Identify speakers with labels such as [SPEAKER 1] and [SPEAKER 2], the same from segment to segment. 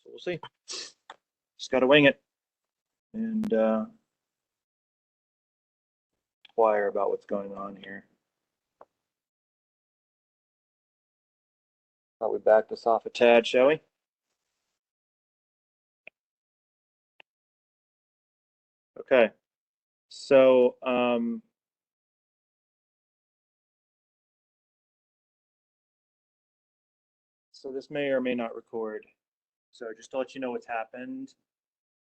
[SPEAKER 1] So we'll see. Just got to wing it and inquire about what's going on here. Thought we back this off a tad, shall we? Okay. So so this may or may not record. So just to let you know what's happened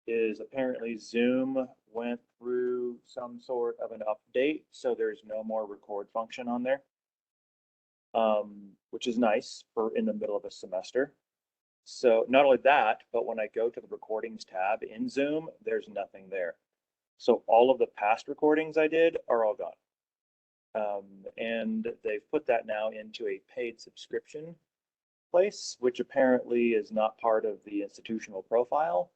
[SPEAKER 1] is apparently Zoom went through some sort of an update, so there's no more record function on there, which is nice for in the middle of a semester. So not only that, but when I go to the recordings tab in Zoom, there's nothing there. So all of the past recordings I did are all gone. And they've put that now into a paid subscription place, which apparently is not part of the institutional profile.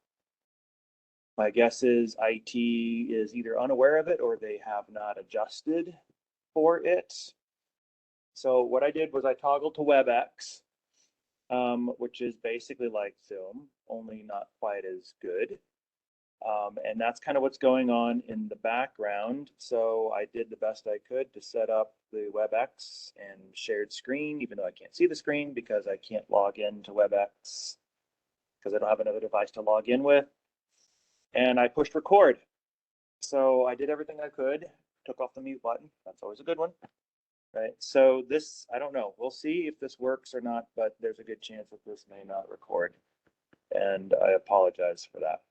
[SPEAKER 1] My guess is IT is either unaware of it or they have not adjusted for it. So what I did was I toggled to WebEx, which is basically like Zoom, only not quite as good. And that's kind of what's going on in the background. So I did the best I could to set up the WebEx and shared screen, even though I can't see the screen because I can't log into WebEx because I don't have another device to log in with. And I pushed record. So I did everything I could, took off the mute button. That's always a good one, right? So this, I don't know. We'll see if this works or not, but there's a good chance that this may not record. And I apologize for that.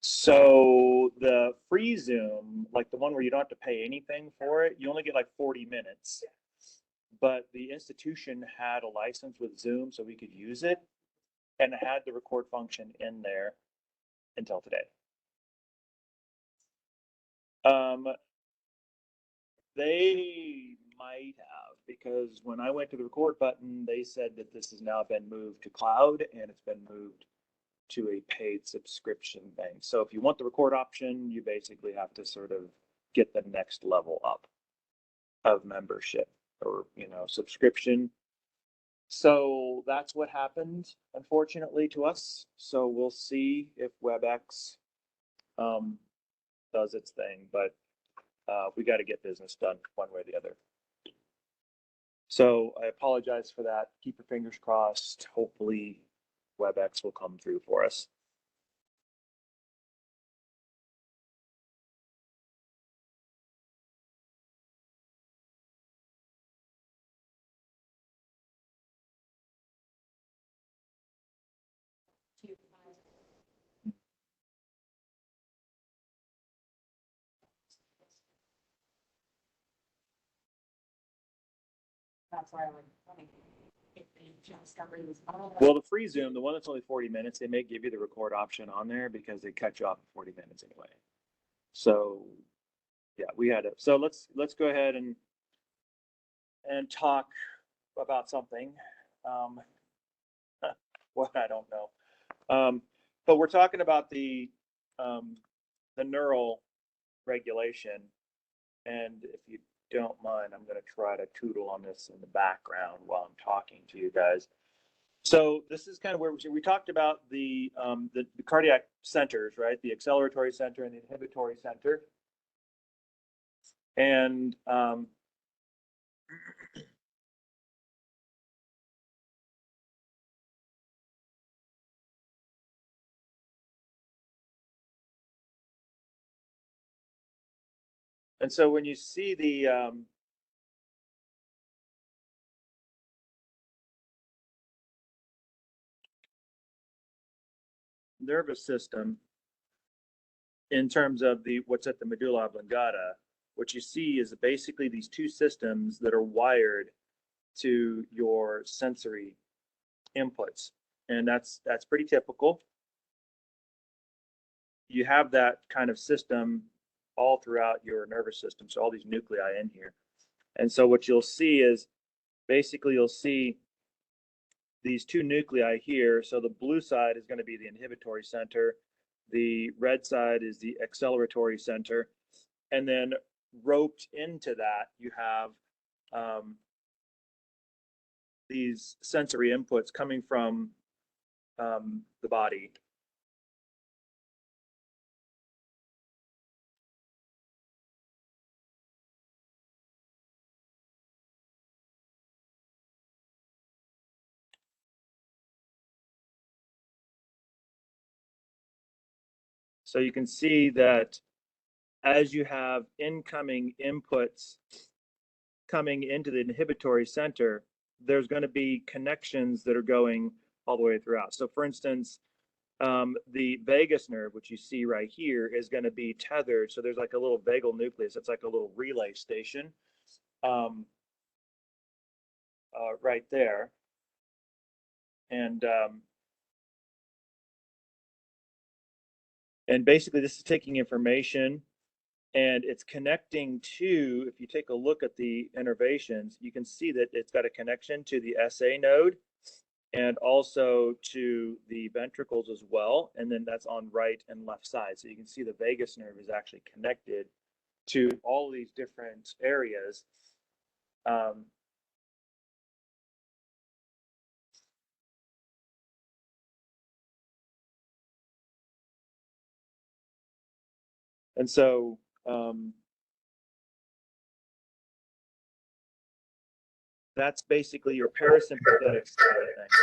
[SPEAKER 1] So the free Zoom, like the one where you don't have to pay anything for it, you only get like 40 minutes. But the institution had a license with Zoom so we could use it, and it had the record function in there until today. They might have, because when I went to the record button, they said that this has now been moved to cloud and it's been moved to a paid subscription thing. So if you want the record option, you basically have to sort of get the next level up of membership or, you know, subscription. So that's what happened, unfortunately, to us. So we'll see if WebEx does its thing, but we got to get business done one way or the other. So I apologize for that. Keep your fingers crossed. Hopefully WebEx will come through for us.
[SPEAKER 2] That's why I would think if the discovery was.
[SPEAKER 1] Well, the free Zoom, the one that's only 40 minutes, they may give you the record option on there because they cut you off in 40 minutes anyway. So yeah, we had it. So let's go ahead and talk about something. What I don't know. But we're talking about the neural regulation, and if you don't mind, I'm going to try to tootle on this in the background while I'm talking to you guys. So this is kind of where we talked about the cardiac centers, right? The acceleratory center and the inhibitory center. And so when you see the nervous system in terms of what's at the medulla oblongata, what you see is basically these two systems that are wired to your sensory inputs, and that's pretty typical. You have that kind of system all throughout your nervous system, so all these nuclei in here. And so what you'll see is basically you'll see these two nuclei here. So the blue side is going to be the inhibitory center, the red side is the acceleratory center, and then roped into that you have these sensory inputs coming from the body. So you can see that as you have incoming inputs coming into the inhibitory center, there's going to be connections that are going all the way throughout. So for instance, the vagus nerve, which you see right here, is going to be tethered. So there's like a little vagal nucleus. It's like a little relay station right there. And basically this is taking information and it's connecting to, if you take a look at the innervations, you can see that it's got a connection to the SA node and also to the ventricles as well. And then that's on right and left side. So you can see the vagus nerve is actually connected to all of these different areas. And so that's basically your parasympathetic side of things.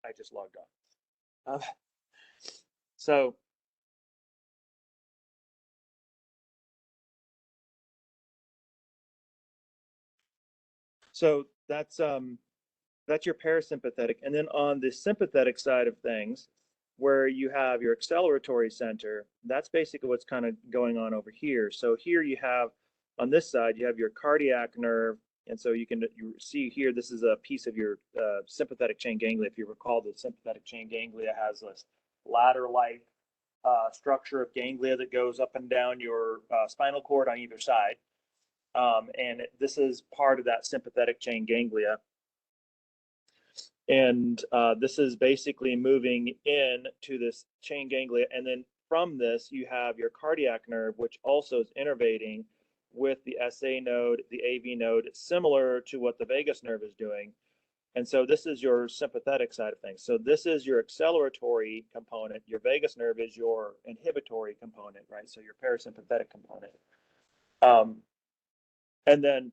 [SPEAKER 1] I just logged on. So that's your parasympathetic. And then on the sympathetic side of things, where you have your acceleratory center, that's basically what's kind of going on over here. So here you have, on this side, you have your cardiac nerve. And so you see here, this is a piece of your sympathetic chain ganglia. If you recall, the sympathetic chain ganglia has this ladder-like structure of ganglia that goes up and down your spinal cord on either side. And this is part of that sympathetic chain ganglia. And this is basically moving in to this chain ganglia. And then from this, you have your cardiac nerve, which also is innervating with the SA node, the AV node, similar to what the vagus nerve is doing. And so this is your sympathetic side of things. So this is your acceleratory component. Your vagus nerve is your inhibitory component, right? So your parasympathetic component. And then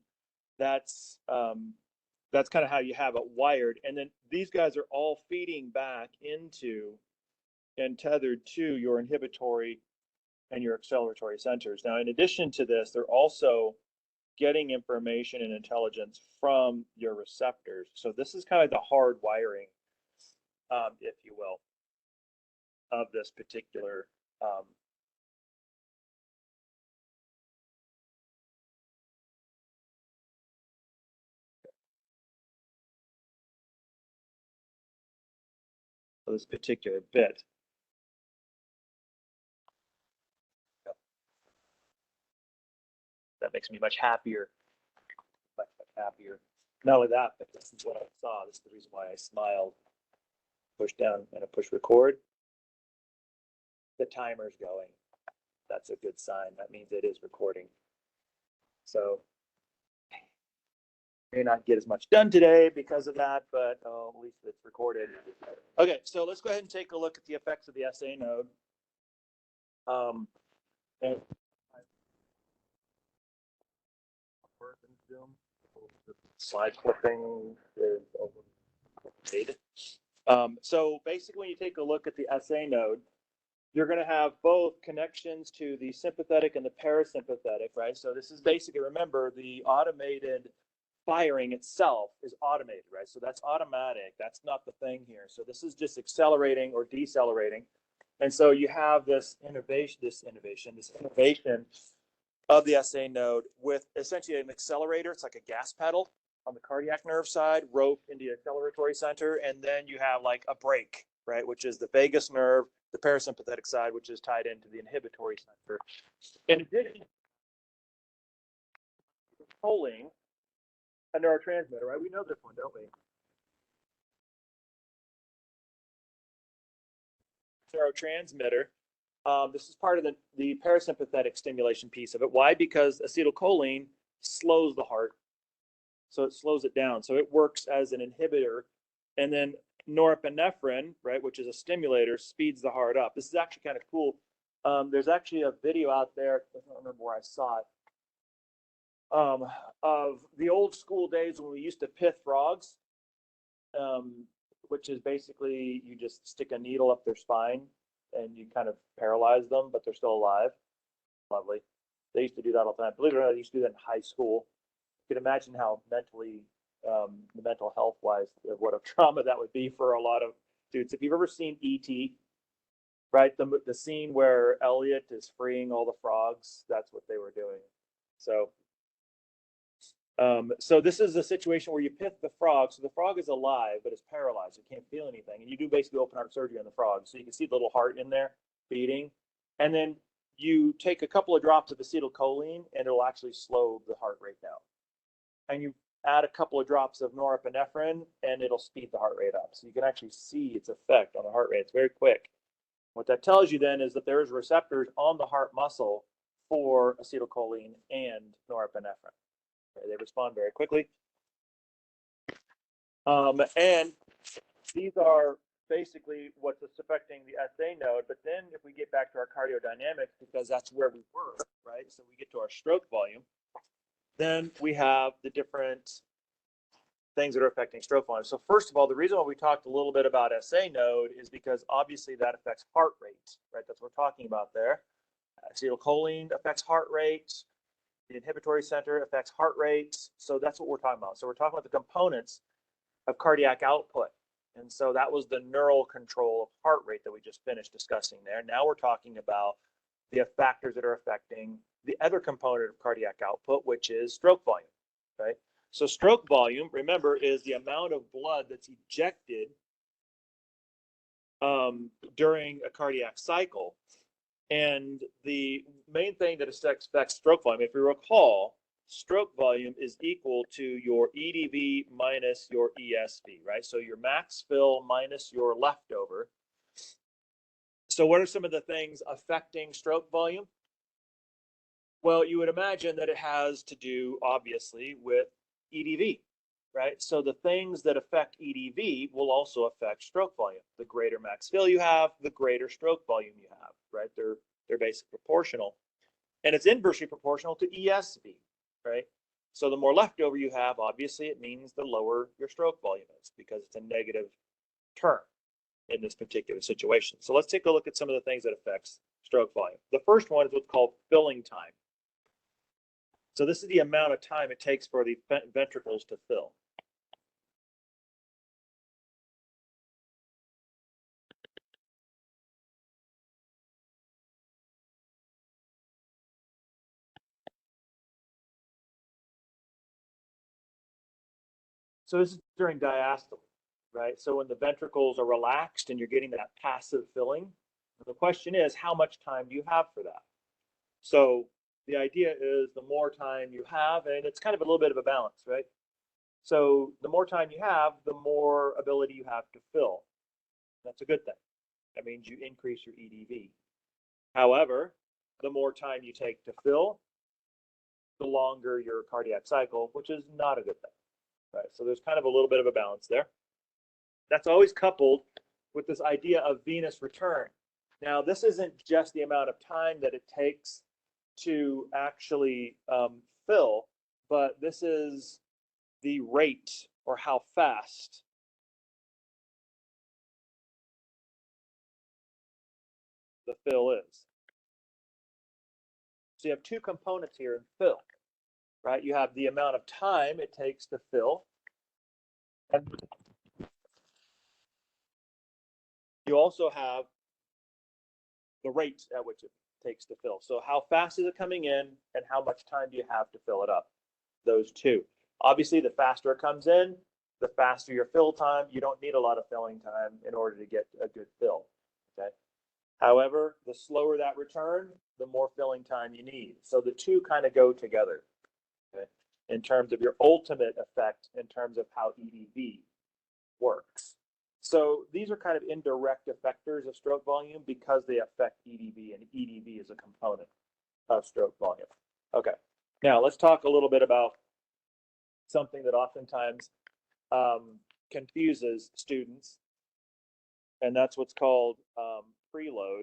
[SPEAKER 1] that's kind of how you have it wired. And then these guys are all feeding back into and tethered to your inhibitory and your acceleratory centers. Now, in addition to this, they're also getting information and intelligence from your receptors. So this is kind of the hard wiring, if you will, of this particular bit. That makes me much happier. Much happier. Not only that, but this is what I saw. This is the reason why I smiled. Push down and a push record. The timer's going. That's a good sign. That means it is recording. So may not get as much done today because of that, but at least it's recorded. Okay, so let's go ahead and take a look at the effects of the SA node. And slide clipping is overlaid. So basically, when you take a look at the SA node, you're going to have both connections to the sympathetic and the parasympathetic, right? So this is basically, remember, the automated firing itself is automated, right? So that's automatic. That's not the thing here. So this is just accelerating or decelerating. And so you have this innovation of the SA node with essentially an accelerator. It's like a gas pedal on the cardiac nerve side, rope into the acceleratory center, and then you have like a brake, right, which is the vagus nerve, the parasympathetic side, which is tied into the inhibitory center. In addition, controlling a neurotransmitter, right? We know this one, don't we? Neurotransmitter This is part of the parasympathetic stimulation piece of it. Why? Because acetylcholine slows the heart. So it slows it down. So it works as an inhibitor. And then norepinephrine, right, which is a stimulator, speeds the heart up. This is actually kind of cool. There's actually a video out there, I don't remember where I saw it, of the old school days when we used to pith frogs, which is basically you just stick a needle up their spine and you kind of paralyze them, but they're still alive. Lovely. They used to do that all the time. Believe it or not, they used to do that in high school. You can imagine how mentally, the mental health wise, what a trauma that would be for a lot of dudes. If you've ever seen E.T., right, the scene where Elliot is freeing all the frogs, that's what they were doing. So, so this is a situation where you pith the frog. So the frog is alive, but it's paralyzed. It can't feel anything. And you do basically open heart surgery on the frog. So you can see the little heart in there beating. And then you take a couple of drops of acetylcholine and it'll actually slow the heart rate down. And you add a couple of drops of norepinephrine and it'll speed the heart rate up. So you can actually see its effect on the heart rate. It's very quick. What that tells you then is that there's receptors on the heart muscle for acetylcholine and norepinephrine. Okay, they respond very quickly. And these are basically what's affecting the SA node. But then if we get back to our cardiodynamics, because that's where we were, right? So we get to our stroke volume. Then we have the different things that are affecting stroke volume. So first of all, the reason why we talked a little bit about SA node is because obviously that affects heart rate, right? That's what we're talking about there. Acetylcholine affects heart rate. The inhibitory center affects heart rate. So that's what we're talking about. So we're talking about the components of cardiac output. And so that was the neural control of heart rate that we just finished discussing there. Now we're talking about the factors that are affecting the other component of cardiac output, which is stroke volume, right? So stroke volume, remember, is the amount of blood that's ejected during a cardiac cycle. And the main thing that affects stroke volume, if you recall, stroke volume is equal to your EDV minus your ESV, right? So your max fill minus your leftover. So what are some of the things affecting stroke volume? Well, you would imagine that it has to do, obviously, with EDV, right? So the things that affect EDV will also affect stroke volume. The greater max fill you have, the greater stroke volume you have, right? They're basically proportional. And it's inversely proportional to ESV, right? So the more leftover you have, obviously, it means the lower your stroke volume is because it's a negative term in this particular situation. So let's take a look at some of the things that affects stroke volume. The first one is what's called filling time. So this is the amount of time it takes for the ventricles to fill. So this is during diastole, right? So when the ventricles are relaxed and you're getting that passive filling, the question is, how much time do you have for that? So the idea is the more time you have, and it's kind of a little bit of a balance, right? So the more time you have, the more ability you have to fill. That's a good thing. That means you increase your EDV. However, the more time you take to fill, the longer your cardiac cycle, which is not a good thing. Right? So there's kind of a little bit of a balance there. That's always coupled with this idea of venous return. Now, this isn't just the amount of time that it takes to actually fill, but this is the rate or how fast the fill is. So you have two components here in fill, right? You have the amount of time it takes to fill, and you also have the rate at which it takes to fill. So how fast is it coming in and how much time do you have to fill it up? Those two. Obviously, the faster it comes in, the faster your fill time. You don't need a lot of filling time in order to get a good fill. Okay. However, the slower that return, the more filling time you need. So the two kind of go together, okay, in terms of your ultimate effect in terms of how EDV works. So these are kind of indirect effectors of stroke volume because they affect EDV, and EDV is a component of stroke volume. Okay, now let's talk a little bit about something that oftentimes confuses students, and that's what's called preload.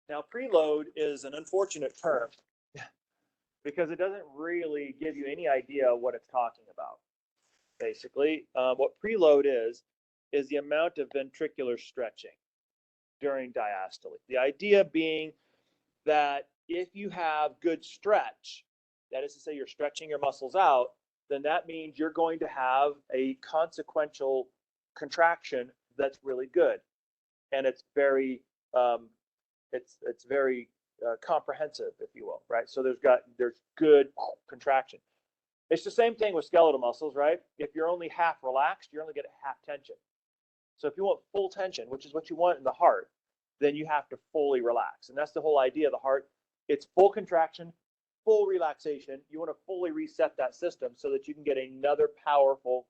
[SPEAKER 1] Now, preload is an unfortunate term because it doesn't really give you any idea what it's talking about. Basically, what preload is the amount of ventricular stretching during diastole. The idea being that if you have good stretch, that is to say you're stretching your muscles out, then that means you're going to have a consequential contraction that's really good, and it's very it's very comprehensive, if you will, right? So there's good contraction. It's the same thing with skeletal muscles, right? If you're only half relaxed, you're only getting half tension. So if you want full tension, which is what you want in the heart, then you have to fully relax. And that's the whole idea of the heart. It's full contraction, full relaxation. You want to fully reset that system so that you can get another powerful,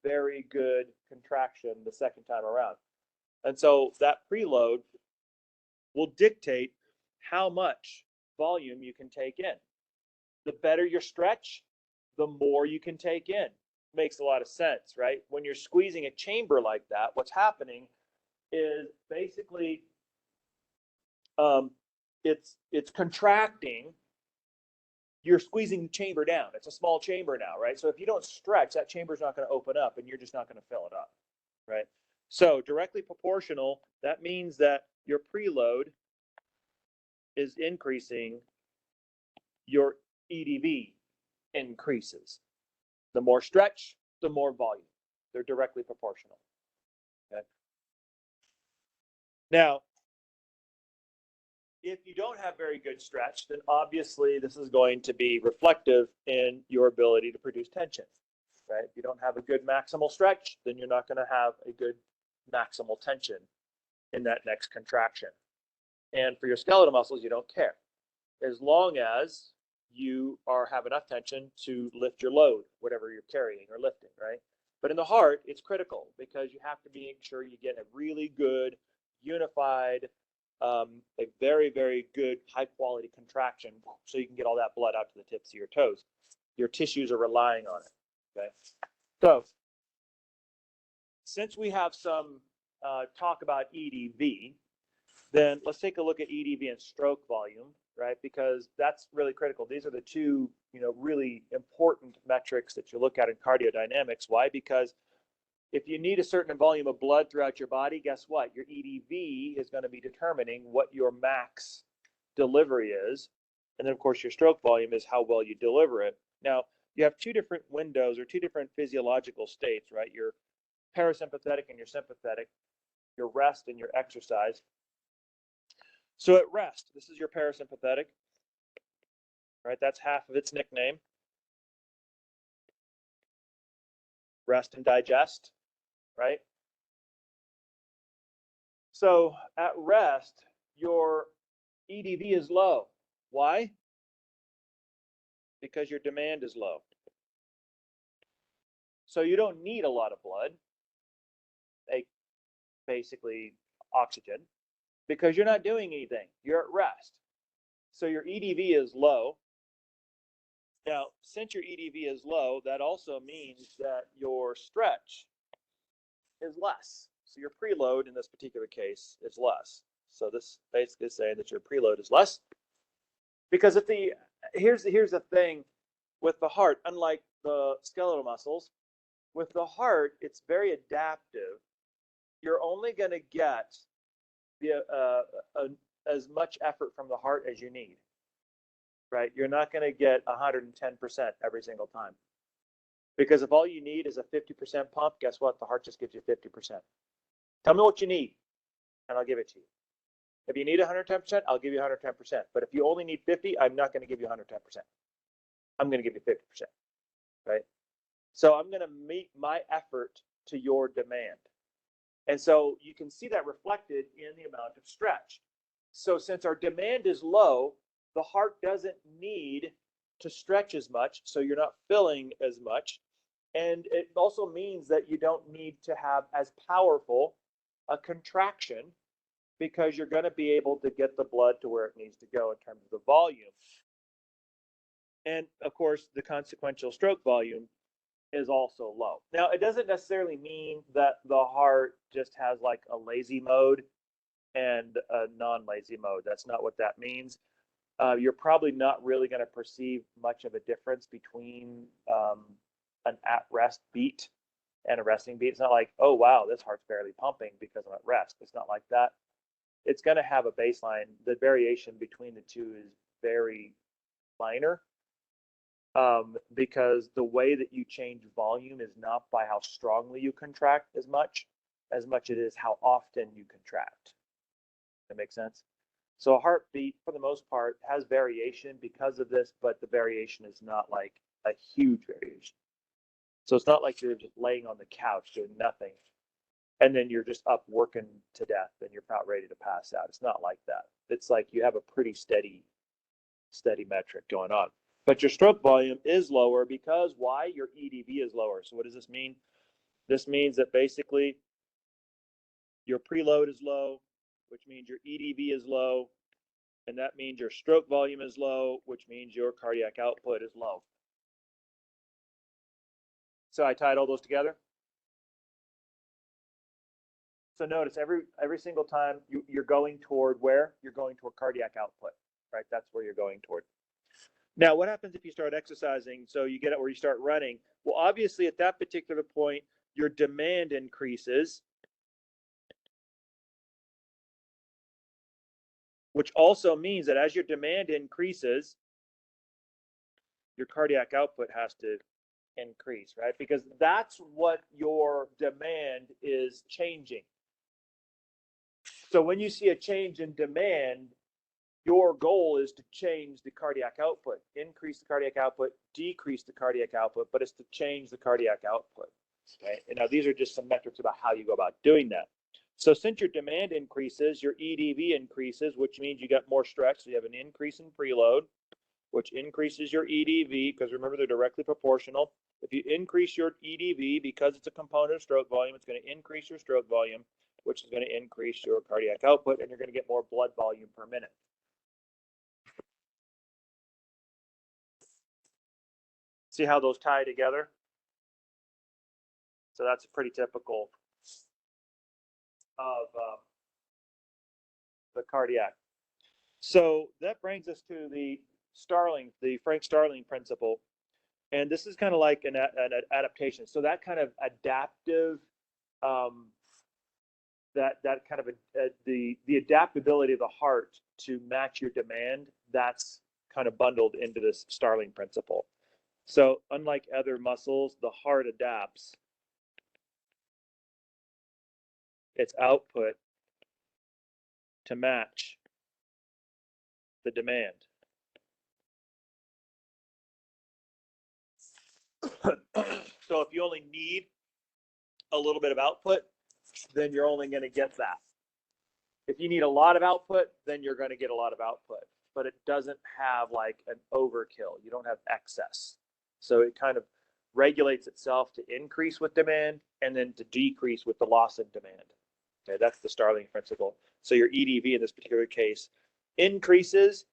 [SPEAKER 1] very good contraction the second time around. And so that preload will dictate how much volume you can take in. The better your stretch, the more you can take in. Makes a lot of sense, right? When you're squeezing a chamber like that, what's happening is basically it's contracting. You're squeezing the chamber down. It's a small chamber now, right? So if you don't stretch, that chamber's not going to open up, and you're just not going to fill it up, right? So directly proportional, that means that your preload is increasing, your EDV increases. The more stretch, the more volume. They're directly proportional. Okay. Now, if you don't have very good stretch, then obviously this is going to be reflective in your ability to produce tension, right? If you don't have a good maximal stretch, then you're not going to have a good maximal tension in that next contraction. And for your skeletal muscles, you don't care, as long as you have enough tension to lift your load, whatever you're carrying or lifting, right? But in the heart, it's critical because you have to make sure you get a really good, unified, a very, very good, high quality contraction so you can get all that blood out to the tips of your toes. Your tissues are relying on it, okay? So, since we have some talk about EDV, then let's take a look at EDV and stroke volume, right? Because that's really critical. These are the two, really important metrics that you look at in cardiodynamics. Why? Because if you need a certain volume of blood throughout your body, guess what? Your EDV is going to be determining what your max delivery is. And then, of course, your stroke volume is how well you deliver it. Now, you have two different windows or two different physiological states, right? Your parasympathetic and your sympathetic, your rest and your exercise. So at rest, this is your parasympathetic, right? That's half of its nickname. Rest and digest, right? So at rest, your EDV is low. Why? Because your demand is low. So you don't need a lot of blood, basically oxygen, because you're not doing anything. You're at rest. So your EDV is low. Now, since your EDV is low, that also means that your stretch is less. So your preload in this particular case is less. So this basically is saying that your preload is less. Because here's the thing with the heart, unlike the skeletal muscles, with the heart, it's very adaptive. You're only going to get as much effort from the heart as you need, right? You're not going to get 110% every single time. Because if all you need is a 50% pump, guess what? The heart just gives you 50%. Tell me what you need, and I'll give it to you. If you need 110%, I'll give you 110%. But if you only need 50, I'm not going to give you 110%. I'm going to give you 50%, right? So I'm going to meet my effort to your demand. And so you can see that reflected in the amount of stretch. So since our demand is low, the heart doesn't need to stretch as much, so you're not filling as much. And it also means that you don't need to have as powerful a contraction because you're going to be able to get the blood to where it needs to go in terms of the volume. And of course, the consequential stroke volume is also low. Now, it doesn't necessarily mean that the heart just has like a lazy mode and a non-lazy mode. That's not what that means. You're probably not really going to perceive much of a difference between an at-rest beat and a resting beat. It's not like, oh, wow, this heart's barely pumping because I'm at rest. It's not like that. It's going to have a baseline. The variation between the two is very minor because the way that you change volume is not by how strongly you contract as much it is how often you contract. That makes sense? So a heartbeat, for the most part, has variation because of this, but the variation is not like a huge variation. So it's not like you're just laying on the couch doing nothing, and then you're just up working to death and you're not ready to pass out. It's not like that. It's like you have a pretty steady metric going on. But your stroke volume is lower because why? Your EDV is lower. So what does this mean? This means that basically your preload is low, which means your EDV is low, and that means your stroke volume is low, which means your cardiac output is low. So I tied all those together. So notice every single time you're going toward where? You're going toward cardiac output, right? That's where you're going toward. Now, what happens if you start exercising? So you get it where you start running. Well, obviously at that particular point, your demand increases, which also means that as your demand increases, your cardiac output has to increase, right? Because that's what your demand is changing. So when you see a change in demand, your goal is to change the cardiac output, increase the cardiac output, decrease the cardiac output, but it's to change the cardiac output. Okay. And now these are just some metrics about how you go about doing that. So since your demand increases, your EDV increases, which means you got more stretch. So you have an increase in preload, which increases your EDV because remember they're directly proportional. If you increase your EDV because it's a component of stroke volume, it's going to increase your stroke volume, which is going to increase your cardiac output, and you're going to get more blood volume per minute. See how those tie together? So that's pretty typical of the cardiac. So that brings us to the Frank Starling principle. And this is kind of like an adaptation. So that kind of adaptive, that kind of the adaptability of the heart to match your demand, that's kind of bundled into this Starling principle. So unlike other muscles, the heart adapts its output to match the demand. So if you only need a little bit of output, then you're only going to get that. If you need a lot of output, then you're going to get a lot of output. But it doesn't have like an overkill. You don't have excess. So it kind of regulates itself to increase with demand and then to decrease with the loss in demand. Okay, that's the Starling principle. So your EDV in this particular case increases,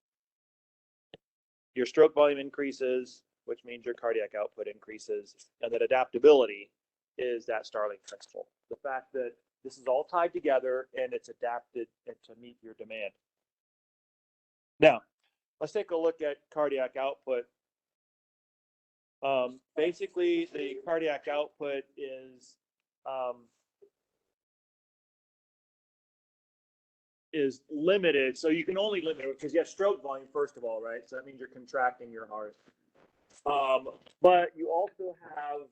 [SPEAKER 1] your stroke volume increases, which means your cardiac output increases, and that adaptability is that Starling principle. The fact that this is all tied together and it's adapted to meet your demand. Now, let's take a look at cardiac output. Basically, the cardiac output is limited. So you can only limit it because you have stroke volume, first of all, right? So that means you're contracting your heart. But you also have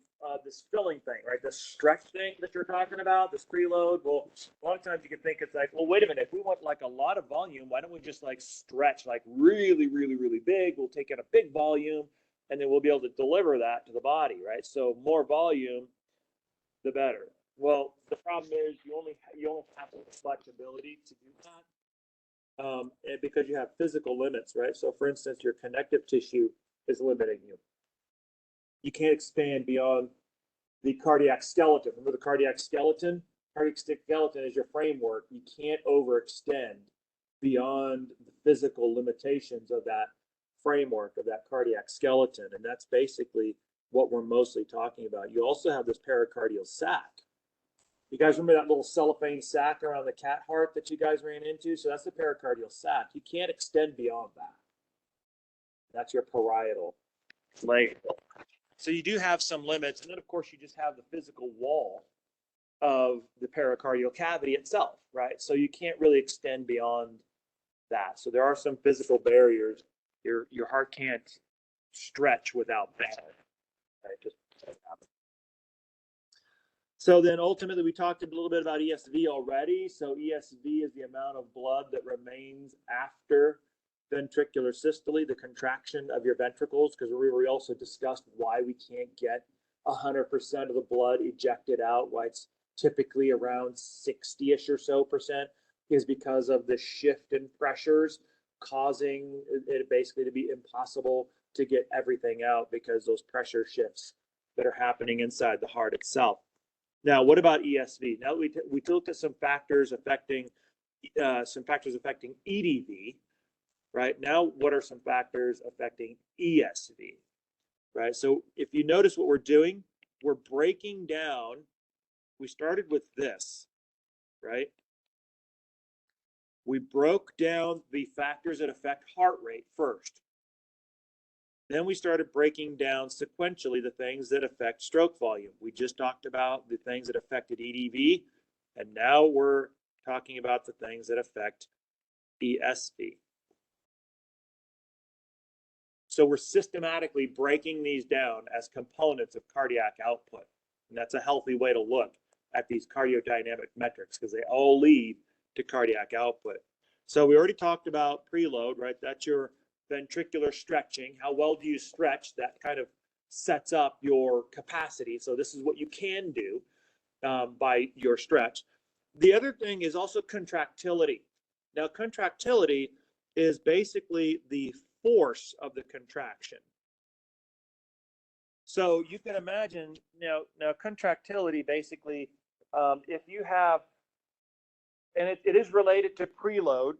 [SPEAKER 1] this filling thing, right? This stretch thing that you're talking about, this preload. Well, a lot of times you can think it's like, well, wait a minute. If we want like a lot of volume, why don't we just like stretch like really, really, really big? We'll take in a big volume and then we'll be able to deliver that to the body, right? So more volume, the better. Well, the problem is you only have so much ability to do that and because you have physical limits, right? So for instance, your connective tissue is limiting you. You can't expand beyond
[SPEAKER 3] the cardiac skeleton. Remember the cardiac skeleton? Cardiac skeleton is your framework. You can't overextend beyond the physical limitations of that framework, of that cardiac skeleton. And that's basically what we're mostly talking about. You also have this pericardial sac. You guys remember that little cellophane sac around the cat heart that you guys ran into? So that's the pericardial sac. You can't extend beyond that. That's your parietal layer. So you do have some limits. And then, of course, you just have the physical wall of the pericardial cavity itself, right? So you can't really extend beyond that. So there are some physical barriers. Your heart can't stretch without that. Right? Just so then ultimately we talked a little bit about ESV already. So ESV is the amount of blood that remains after ventricular systole, the contraction of your ventricles, because we also discussed why we can't get 100% of the blood ejected out, why it's typically around 60-ish or so percent, is because of the shift in pressures causing it basically to be impossible to get everything out because those pressure shifts that are happening inside the heart itself. Now, what about ESV? Now we looked at some factors affecting EDV, right? Now, what are some factors affecting ESV, right? So if you notice what we're doing, we're breaking down. We started with this, right? We broke down the factors that affect heart rate first. Then we started breaking down sequentially the things that affect stroke volume. We just talked about the things that affected EDV, and now we're talking about the things that affect ESV. So we're systematically breaking these down as components of cardiac output. And that's a healthy way to look at these cardiodynamic metrics because they all lead to cardiac output. So we already talked about preload, right? That's your ventricular stretching. How well do you stretch? That kind of sets up your capacity. So this is what you can do by your stretch. The other thing is also contractility. Now, contractility is basically the force of the contraction. So you can imagine now contractility basically, if you have, and it is related to preload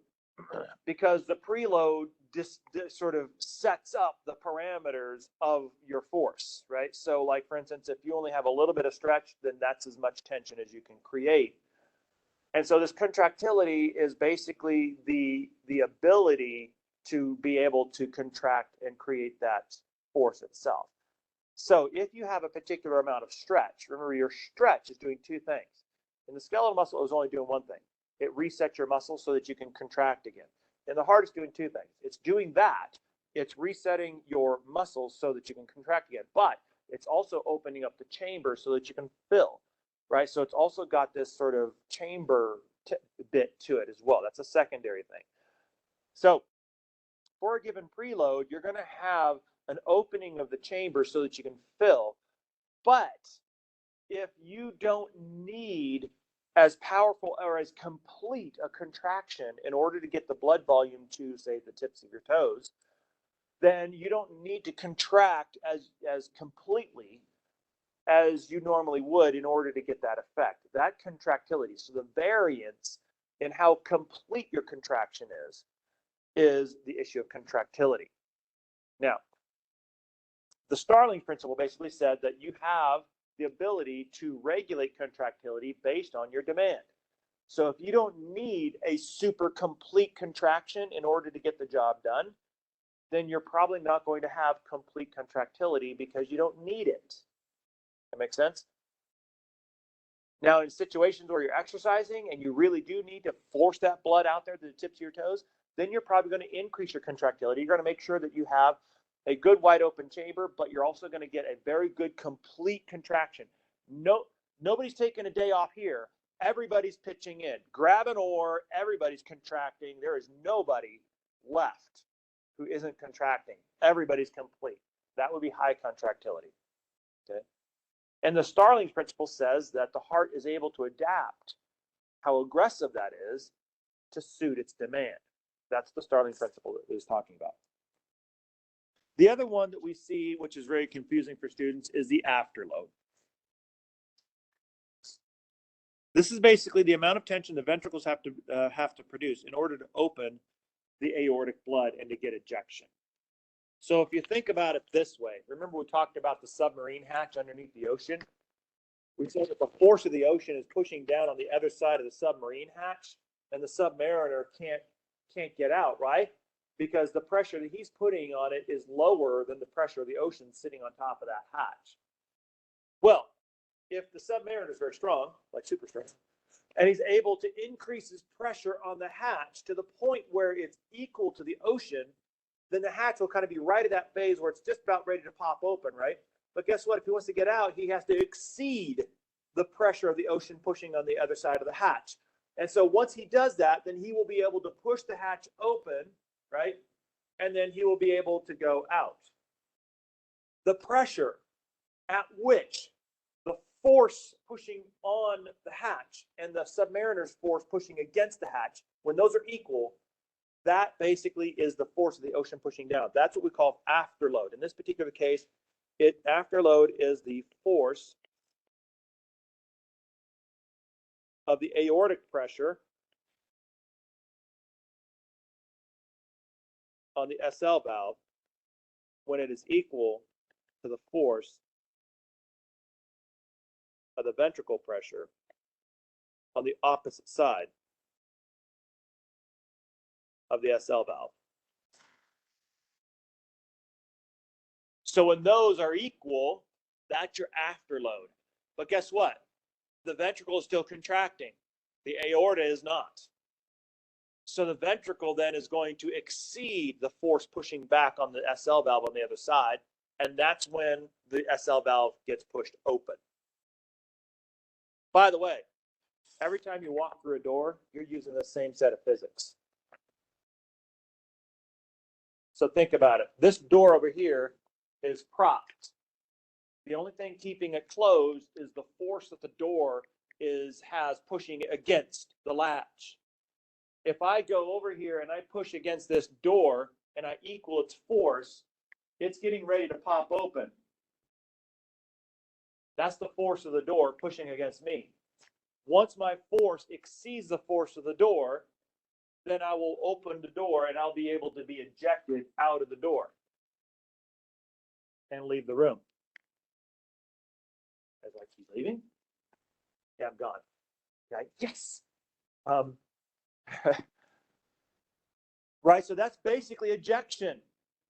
[SPEAKER 3] because the preload just sort of sets up the parameters of your force, right? So like, for instance, if you only have a little bit of stretch, then that's as much tension as you can create. And so this contractility is basically the ability to be able to contract and create that force itself. So if you have a particular amount of stretch, remember your stretch is doing two things. In the skeletal muscle, it was only doing one thing. It resets your muscle so that you can contract again. And the heart is doing two things. It's doing that. It's resetting your muscles so that you can contract again. But it's also opening up the chamber so that you can fill, right? So it's also got this sort of chamber bit to it as well. That's a secondary thing. So for a given preload, you're going to have an opening of the chamber so that you can fill. But if you don't need as powerful or as complete a contraction in order to get the blood volume to, say, the tips of your toes, then you don't need to contract as completely as you normally would in order to get that effect. That contractility, so the variance in how complete your contraction is the issue of contractility. Now, the Starling principle basically said that you have the ability to regulate contractility based on your demand. So if you don't need a super complete contraction in order to get the job done, then you're probably not going to have complete contractility because you don't need it. That makes sense? Now, in situations where you're exercising and you really do need to force that blood out there to the tips of your toes, then you're probably going to increase your contractility. You're going to make sure that you have a good wide open chamber, but you're also going to get a very good complete contraction. Nobody's taking a day off here. Everybody's pitching in. Grab an oar. Everybody's contracting. There is nobody left who isn't contracting. Everybody's complete. That would be high contractility. Okay. And the Starling principle says that the heart is able to adapt how aggressive that is to suit its demand. That's the Starling principle that he's talking about. The other one that we see, which is very confusing for students, is the afterload. This is basically the amount of tension the ventricles have to produce in order to open the aortic blood and to get ejection. So if you think about it this way, remember we talked about the submarine hatch underneath the ocean? We said that the force of the ocean is pushing down on the other side of the submarine hatch, and the submariner can't get out, right? Because the pressure that he's putting on it is lower than the pressure of the ocean sitting on top of that hatch. Well, if the submariner is very strong, like super strong, and he's able to increase his pressure on the hatch to the point where it's equal to the ocean, then the hatch will kind of be right at that phase where it's just about ready to pop open, right? But guess what? If he wants to get out, he has to exceed the pressure of the ocean pushing on the other side of the hatch. And so once he does that, then he will be able to push the hatch open, right? And then he will be able to go out. The pressure at which the force pushing on the hatch and the submariner's force pushing against the hatch, when those are equal, that basically is the force of the ocean pushing down. That's what we call afterload. In this particular case, afterload is the force of the aortic pressure on the SL valve when it is equal to the force of the ventricle pressure on the opposite side of the SL valve. So when those are equal, that's your afterload. But guess what? The ventricle is still contracting. The aorta is not. So the ventricle then is going to exceed the force pushing back on the SL valve on the other side, and that's when the SL valve gets pushed open. By the way, every time you walk through a door, you're using the same set of physics. So think about it. This door over here is propped. The only thing keeping it closed is the force that the door has pushing against the latch. If I go over here and I push against this door and I equal its force, it's getting ready to pop open. That's the force of the door pushing against me. Once my force exceeds the force of the door, then I will open the door and I'll be able to be ejected out of the door and leave the room. As I keep leaving, yeah, I'm gone. Okay, yes. Right, so that's basically ejection.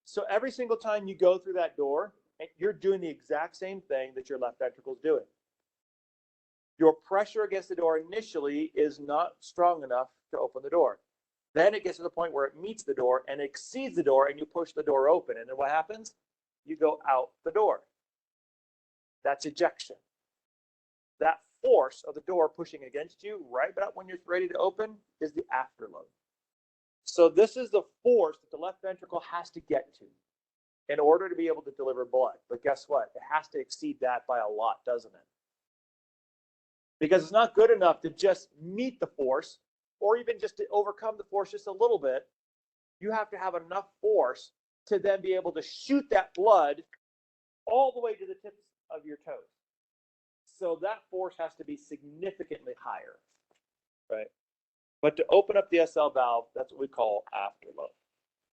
[SPEAKER 3] So every single time you go through that door, you're doing the exact same thing that your left ventricle is doing. Your pressure against the door initially is not strong enough to open the door. Then it gets to the point where it meets the door and exceeds the door, and you push the door open. And then what happens? You go out the door. That's ejection. That force of the door pushing against you right about when you're ready to open is the afterload. So this is the force that the left ventricle has to get to in order to be able to deliver blood. But guess what? It has to exceed that by a lot, doesn't it? Because it's not good enough to just meet the force or even just to overcome the force just a little bit. You have to have enough force to then be able to shoot that blood all the way to the tips of your toes. So that force has to be significantly higher, right? But to open up the SL valve, that's what we call afterload.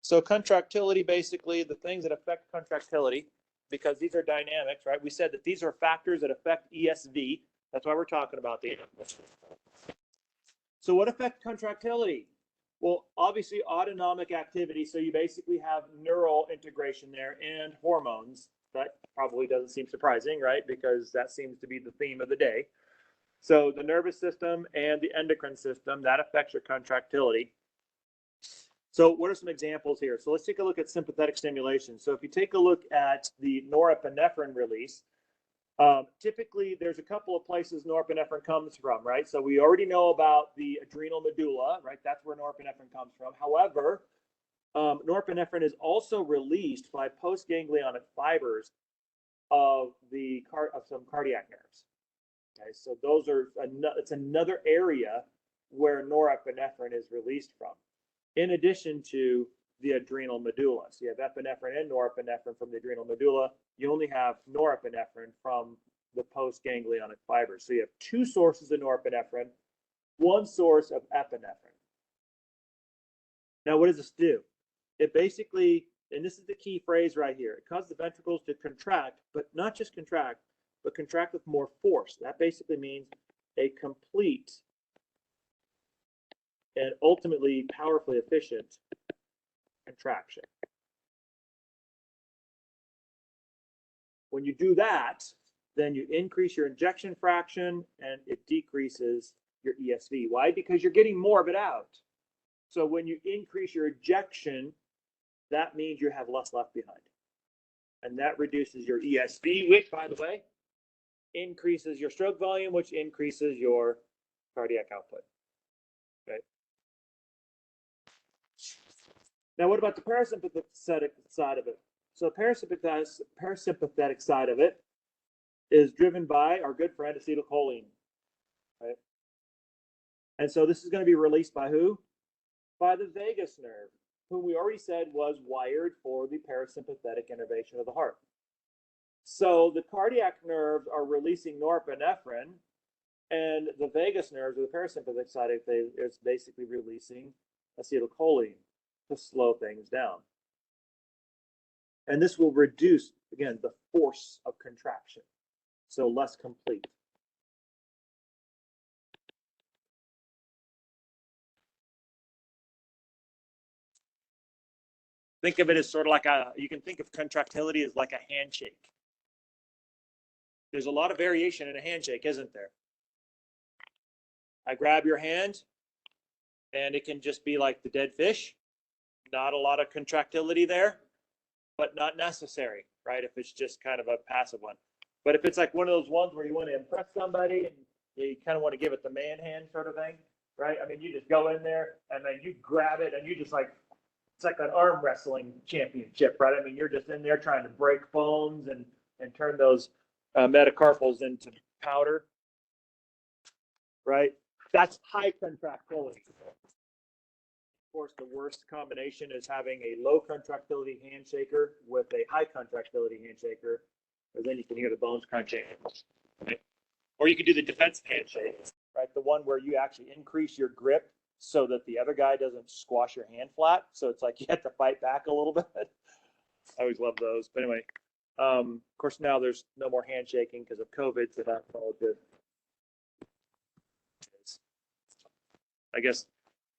[SPEAKER 3] So contractility, basically, the things that affect contractility, because these are dynamics, right? We said that these are factors that affect ESV. That's why we're talking about these. So what affects contractility? Well, obviously autonomic activity. So you basically have neural integration there and hormones. That probably doesn't seem surprising, right? Because that seems to be the theme of the day. So the nervous system and the endocrine system, that affects your contractility. So what are some examples here? So let's take a look at sympathetic stimulation. So if you take a look at the norepinephrine release, typically there's a couple of places norepinephrine comes from, right? So we already know about the adrenal medulla, right? That's where norepinephrine comes from. However, norepinephrine is also released by postganglionic fibers of some cardiac nerves. Okay, so those are it's another area where norepinephrine is released from, in addition to the adrenal medulla. So you have epinephrine and norepinephrine from the adrenal medulla. You only have norepinephrine from the postganglionic fibers. So you have two sources of norepinephrine, one source of epinephrine. Now, what does this do? It basically, and this is the key phrase right here, it causes the ventricles to contract, but not just contract, but contract with more force. That basically means a complete and ultimately powerfully efficient contraction. When you do that, then you increase your injection fraction and it decreases your ESV. Why? Because you're getting more of it out. So when you increase your ejection, that means you have less left behind. And that reduces your ESV, which, by the way, increases your stroke volume, which increases your cardiac output. Okay. Now, what about the parasympathetic side of it? So parasympathetic side of it is driven by our good friend acetylcholine. Right? And so this is going to be released by who? By the vagus nerve, whom we already said was wired for the parasympathetic innervation of the heart. So the cardiac nerves are releasing norepinephrine, and the vagus nerves, or the parasympathetic side of it, is basically releasing acetylcholine to slow things down. And this will reduce, again, the force of contraction, so less complete. Think of it as sort of like you can think of contractility as like a handshake. There's a lot of variation in a handshake, isn't there? I grab your hand, and it can just be like the dead fish. Not a lot of contractility there, but not necessary, right? If it's just kind of a passive one. But if it's like one of those ones where you want to impress somebody and you kind of want to give it the man hand sort of thing, right? I mean, you just go in there and then you grab it and you just like, it's like an arm wrestling championship, right? I mean, you're just in there trying to break bones and turn those metacarpals into powder, right? That's high contractility. Of course, the worst combination is having a low contractility handshaker with a high contractility handshaker, because then you can hear the bones crunching. Right? Or you can do the defensive handshake, right? The one where you actually increase your grip so that the other guy doesn't squash your hand flat. So it's like you have to fight back a little bit. I always love those. But anyway, of course, now there's no more handshaking because of COVID, so that's all good. I guess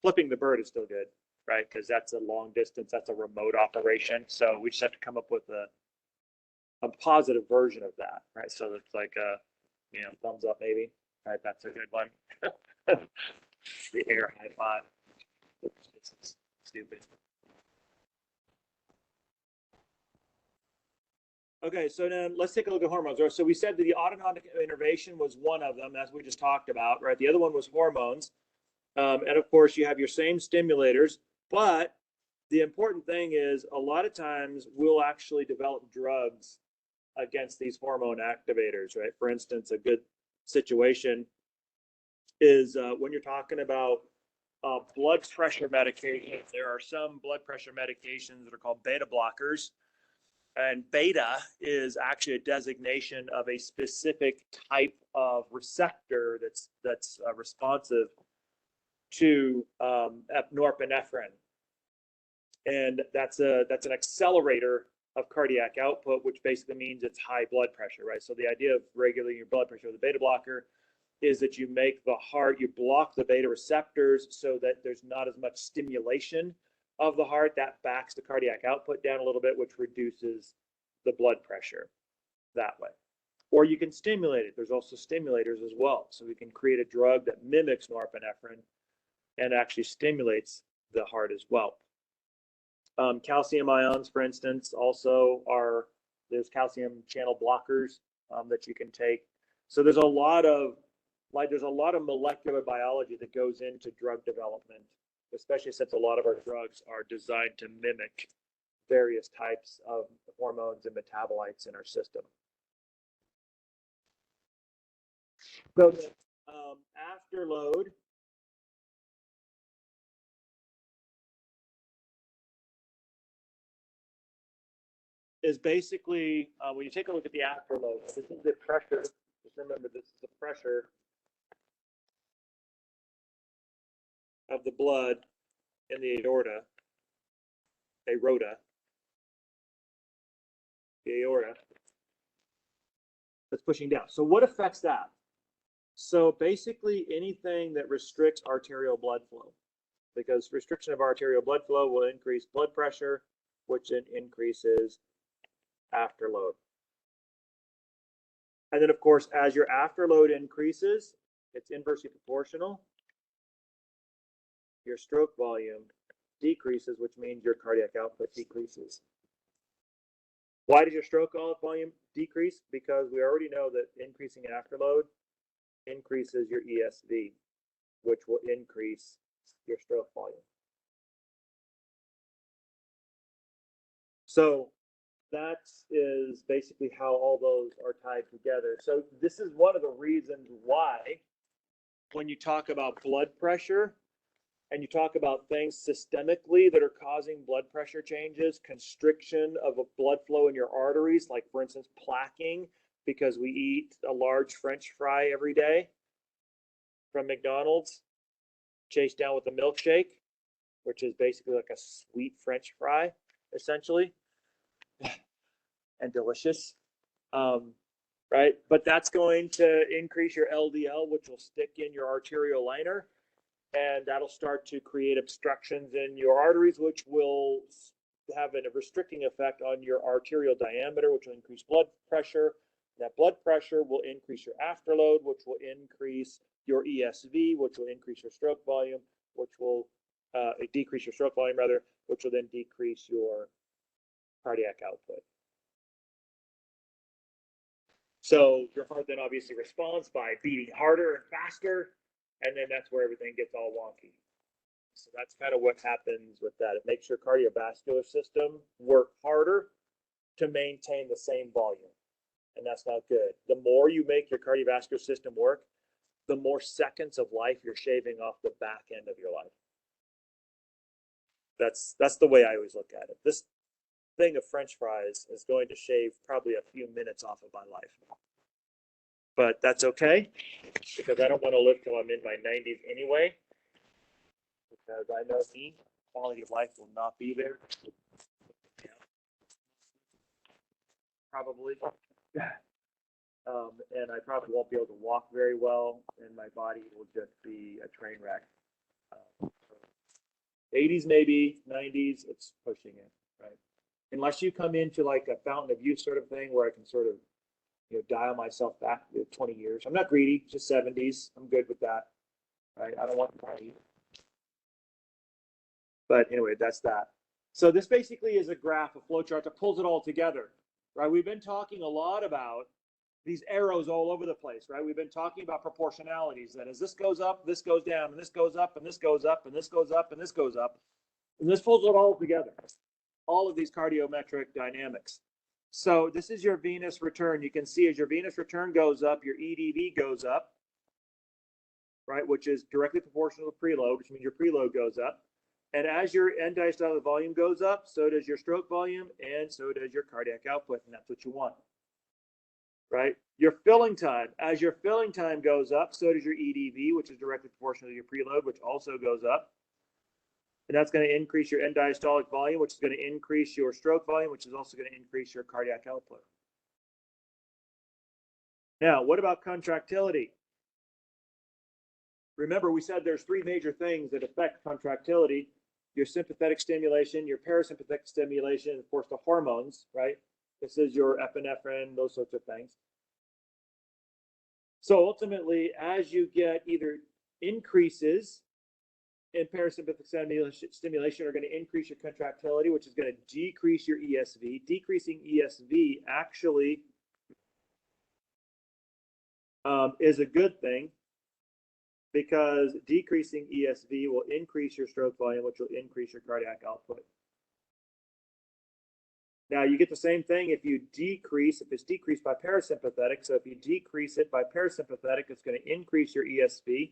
[SPEAKER 3] flipping the bird is still good, right? Because that's a long distance, that's a remote operation. So we just have to come up with a positive version of that, right? So it's like thumbs up maybe, right? That's a good one. The air high five. This is stupid. Okay, so then let's take a look at hormones. So we said that the autonomic innervation was one of them, as we just talked about, right? The other one was hormones. And of course, you have your same stimulators, but the important thing is a lot of times we'll actually develop drugs against these hormone activators, right? For instance, a good situation is when you're talking about blood pressure medications. There are some blood pressure medications that are called beta blockers. And beta is actually a designation of a specific type of receptor that's responsive to norepinephrine, and that's an accelerator of cardiac output, which basically means it's high blood pressure, right? So the idea of regulating your blood pressure with a beta blocker is that you make the heart, you block the beta receptors so that there's not as much stimulation of the heart. That backs the cardiac output down a little bit, which reduces the blood pressure that way. Or you can stimulate it. There's also stimulators as well. So we can create a drug that mimics norepinephrine and actually stimulates the heart as well. Calcium ions, for instance, also there's calcium channel blockers that you can take. So there's a lot of molecular biology that goes into drug development, especially since a lot of our drugs are designed to mimic various types of hormones and metabolites in our system. So the afterload is basically, when you take a look at the afterload, this is the pressure remember this is the pressure of the blood in the aorta, the aorta, that's pushing down. So what affects that? So basically anything that restricts arterial blood flow, because restriction of arterial blood flow will increase blood pressure, which then increases afterload. And then of course, as your afterload increases, it's inversely proportional. Your stroke volume decreases, which means your cardiac output decreases. Why does your stroke volume decrease? Because we already know that increasing afterload increases your ESV, which will increase your stroke volume. So that is basically how all those are tied together. So this is one of the reasons why when you talk about blood pressure and you talk about things systemically that are causing blood pressure changes, constriction of a blood flow in your arteries, like for instance, plaquing, because we eat a large French fry every day from McDonald's, chased down with a milkshake, which is basically like a sweet French fry, essentially, and delicious. Right? But that's going to increase your LDL, which will stick in your arterial liner, and that'll start to create obstructions in your arteries, which will have a restricting effect on your arterial diameter, which will increase blood pressure. That blood pressure will increase your afterload, which will increase your ESV, which will increase your stroke volume, which will decrease your stroke volume, rather, which will then decrease your cardiac output. So your heart then obviously responds by beating harder and faster, and then that's where everything gets all wonky. So that's kind of what happens with that. It makes your cardiovascular system work harder to maintain the same volume, and that's not good. The more you make your cardiovascular system work, the more seconds of life you're shaving off the back end of your life. That's the way I always look at it. This thing of French fries is going to shave probably a few minutes off of my life. But that's okay, because I don't want to live till I'm in my 90s anyway, because I know me, quality of life will not be there. Yeah. Probably. And I probably won't be able to walk very well, and my body will just be a train wreck. 80s maybe, 90s, it's pushing it, right? Unless you come into like a fountain of youth sort of thing where I can sort of, dial myself back 20 years. I'm not greedy, just 70s. I'm good with that, right? I don't want to party. But anyway, that's that. So this basically is a graph, a flow chart that pulls it all together, right? We've been talking a lot about these arrows all over the place, right? We've been talking about proportionalities, that as this goes up, this goes down, and this goes up, and this goes up, and this goes up, and this goes up. And this pulls it all together, all of these cardiometric dynamics. So this is your venous return. You can see as your venous return goes up, your EDV goes up, right? Which is directly proportional to preload, which means your preload goes up. And as your end diastolic volume goes up, so does your stroke volume, and so does your cardiac output, and that's what you want, right? Your filling time, as your filling time goes up, so does your EDV, which is directly proportional to your preload, which also goes up. And that's going to increase your end diastolic volume, which is going to increase your stroke volume, which is also going to increase your cardiac output. Now, what about contractility? Remember, we said there's three major things that affect contractility: your sympathetic stimulation, your parasympathetic stimulation, and of course the hormones, right? This is your epinephrine, those sorts of things. So ultimately, as you get either increases in parasympathetic stimulation are going to increase your contractility, which is going to decrease your ESV. Decreasing ESV actually is a good thing, because decreasing ESV will increase your stroke volume, which will increase your cardiac output. Now you get the same thing if you decrease, if it's decreased by parasympathetic. So if you decrease it by parasympathetic, it's going to increase your ESV,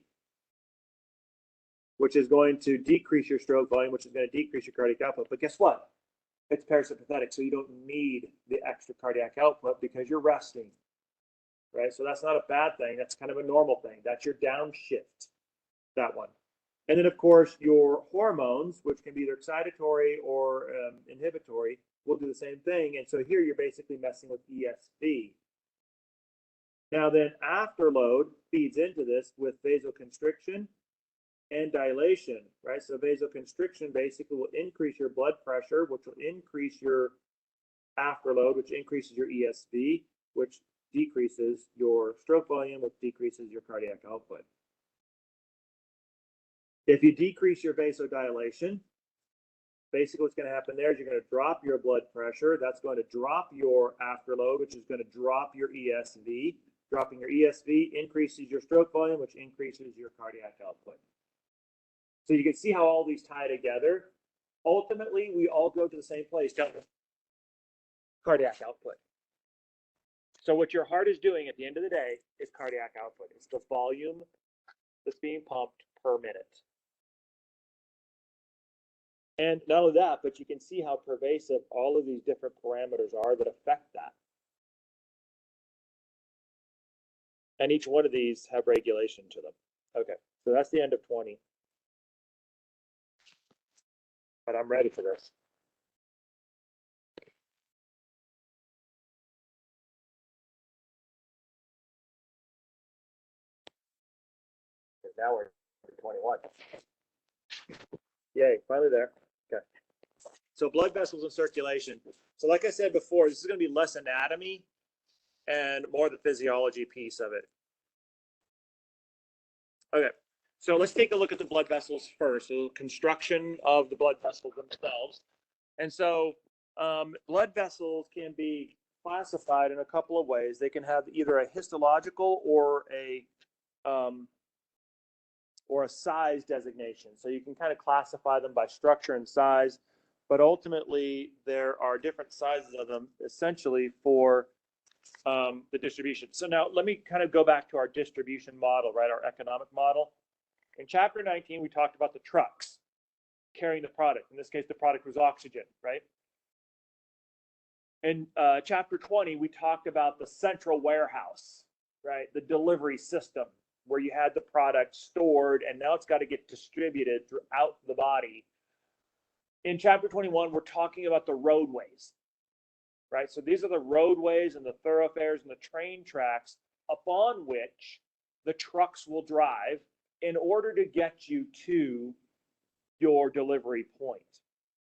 [SPEAKER 3] which is going to decrease your stroke volume, which is going to decrease your cardiac output. But guess what? It's parasympathetic, so you don't need the extra cardiac output because you're resting, right? So that's not a bad thing. That's kind of a normal thing. That's your downshift, that one. And then, of course, your hormones, which can be either excitatory or inhibitory, will do the same thing. And so here you're basically messing with ESV. Now then, afterload feeds into this with vasoconstriction and dilation, right? So vasoconstriction basically will increase your blood pressure, which will increase your afterload, which increases your ESV, which decreases your stroke volume, which decreases your cardiac output. If you decrease your vasodilation, basically what's going to happen there is you're going to drop your blood pressure. That's going to drop your afterload, which is going to drop your ESV. Dropping your ESV increases your stroke volume, which increases your cardiac output. So you can see how all these tie together. Ultimately, we all go to the same place, don't we? Cardiac output. So what your heart is doing at the end of the day is cardiac output. It's the volume that's being pumped per minute. And not only that, but you can see how pervasive all of these different parameters are that affect that. And each one of these have regulation to them. Okay, so that's the end of 20. But I'm ready for this. Now we're in 21. Yay, finally there. Okay. So blood vessels and circulation. So like I said before, this is going to be less anatomy and more the physiology piece of it. Okay, so let's take a look at the blood vessels first. So construction of the blood vessels themselves. And so blood vessels can be classified in a couple of ways. They can have either a histological or a size designation. So you can kind of classify them by structure and size, but ultimately there are different sizes of them essentially for the distribution. So now let me kind of go back to our distribution model, right? Our economic model. In chapter 19, we talked about the trucks carrying the product. In this case, the product was oxygen, right? In chapter 20, we talked about the central warehouse, right? The delivery system where you had the product stored and now it's got to get distributed throughout the body. In chapter 21, we're talking about the roadways, right? So these are the roadways and the thoroughfares and the train tracks upon which the trucks will drive in order to get you to your delivery point.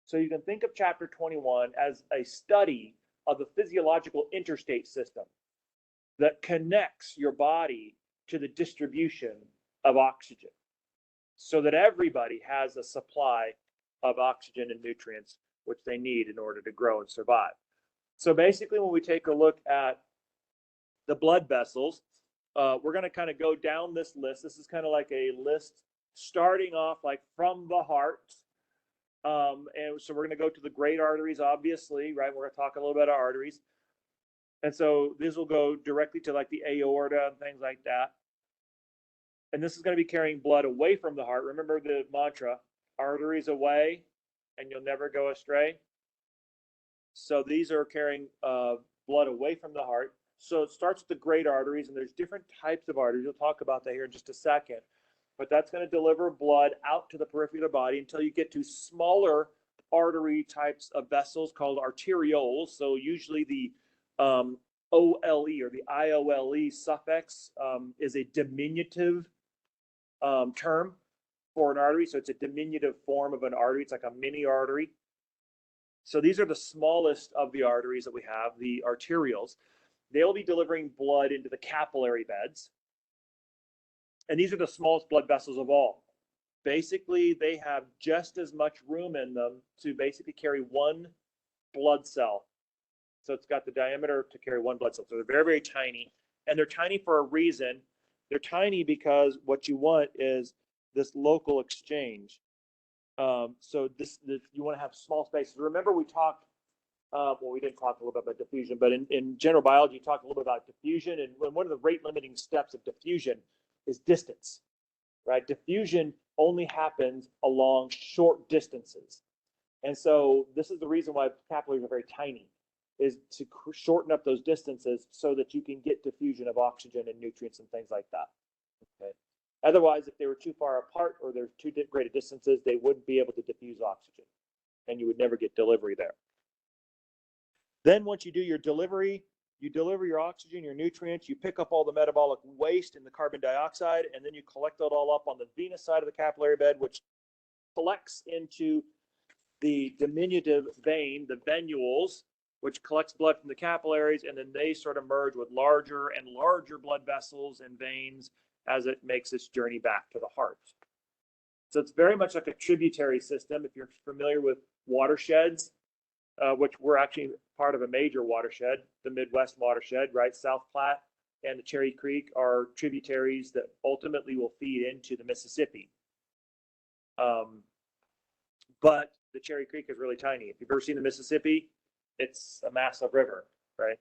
[SPEAKER 3] So you can think of chapter 21 as a study of the physiological interstate system that connects your body to the distribution of oxygen so that everybody has a supply of oxygen and nutrients which they need in order to grow and survive. So basically, when we take a look at the blood vessels, we're going to kind of go down this list. This is kind of like a list starting off like from the heart. And so we're going to go to the great arteries, obviously, right? We're going to talk a little bit about arteries. And so this will go directly to like the aorta and things like that. And this is going to be carrying blood away from the heart. Remember the mantra, arteries away and you'll never go astray. So these are carrying blood away from the heart. So it starts with the great arteries, and there's different types of arteries. We'll talk about that here in just a second. But that's going to deliver blood out to the periphery of the body until you get to smaller artery types of vessels called arterioles. So usually the OLE or the IOLE suffix is a diminutive term for an artery. So it's a diminutive form of an artery. It's like a mini artery. So these are the smallest of the arteries that we have, the arterioles. They'll be delivering blood into the capillary beds. And these are the smallest blood vessels of all. Basically, they have just as much room in them to basically carry one blood cell. So it's got the diameter to carry one blood cell. So they're very, very tiny. And they're tiny for a reason. They're tiny because what you want is this local exchange. So you want to have small spaces. Remember we talked, well, we didn't talk a little bit about diffusion, but in general biology, you talked a little bit about diffusion. And one of the rate limiting steps of diffusion is distance, right? Diffusion only happens along short distances. And so this is the reason why capillaries are very tiny, is to shorten up those distances so that you can get diffusion of oxygen and nutrients and things like that. Okay. Otherwise, if they were too far apart or there's too great distances, they wouldn't be able to diffuse oxygen, and you would never get delivery there. Then once you do your delivery, you deliver your oxygen, your nutrients, you pick up all the metabolic waste and the carbon dioxide, and then you collect it all up on the venous side of the capillary bed, which collects into the diminutive vein, the venules, which collects blood from the capillaries, and then they sort of merge with larger and larger blood vessels and veins as it makes its journey back to the heart. So it's very much like a tributary system. If you're familiar with watersheds, which we're actually part of a major watershed, the Midwest watershed, right? South Platte and the Cherry Creek are tributaries that ultimately will feed into the Mississippi. But the Cherry Creek is really tiny. If you've ever seen the Mississippi, it's a massive river, right?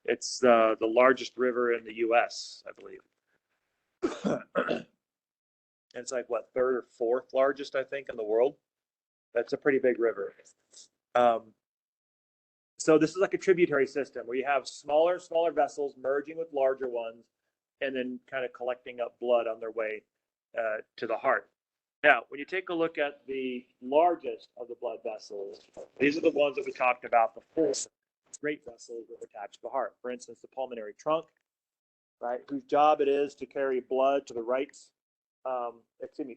[SPEAKER 3] It's the largest river in the U.S., I believe. It's like what, third or fourth largest, I think, in the world. That's a pretty big river. So this is like a tributary system where you have smaller vessels merging with larger ones, and then kind of collecting up blood on their way to the heart. Now, when you take a look at the largest of the blood vessels, these are the ones that we talked about before, great vessels that attach to the heart. For instance, the pulmonary trunk, right, whose job it is to carry blood to the right,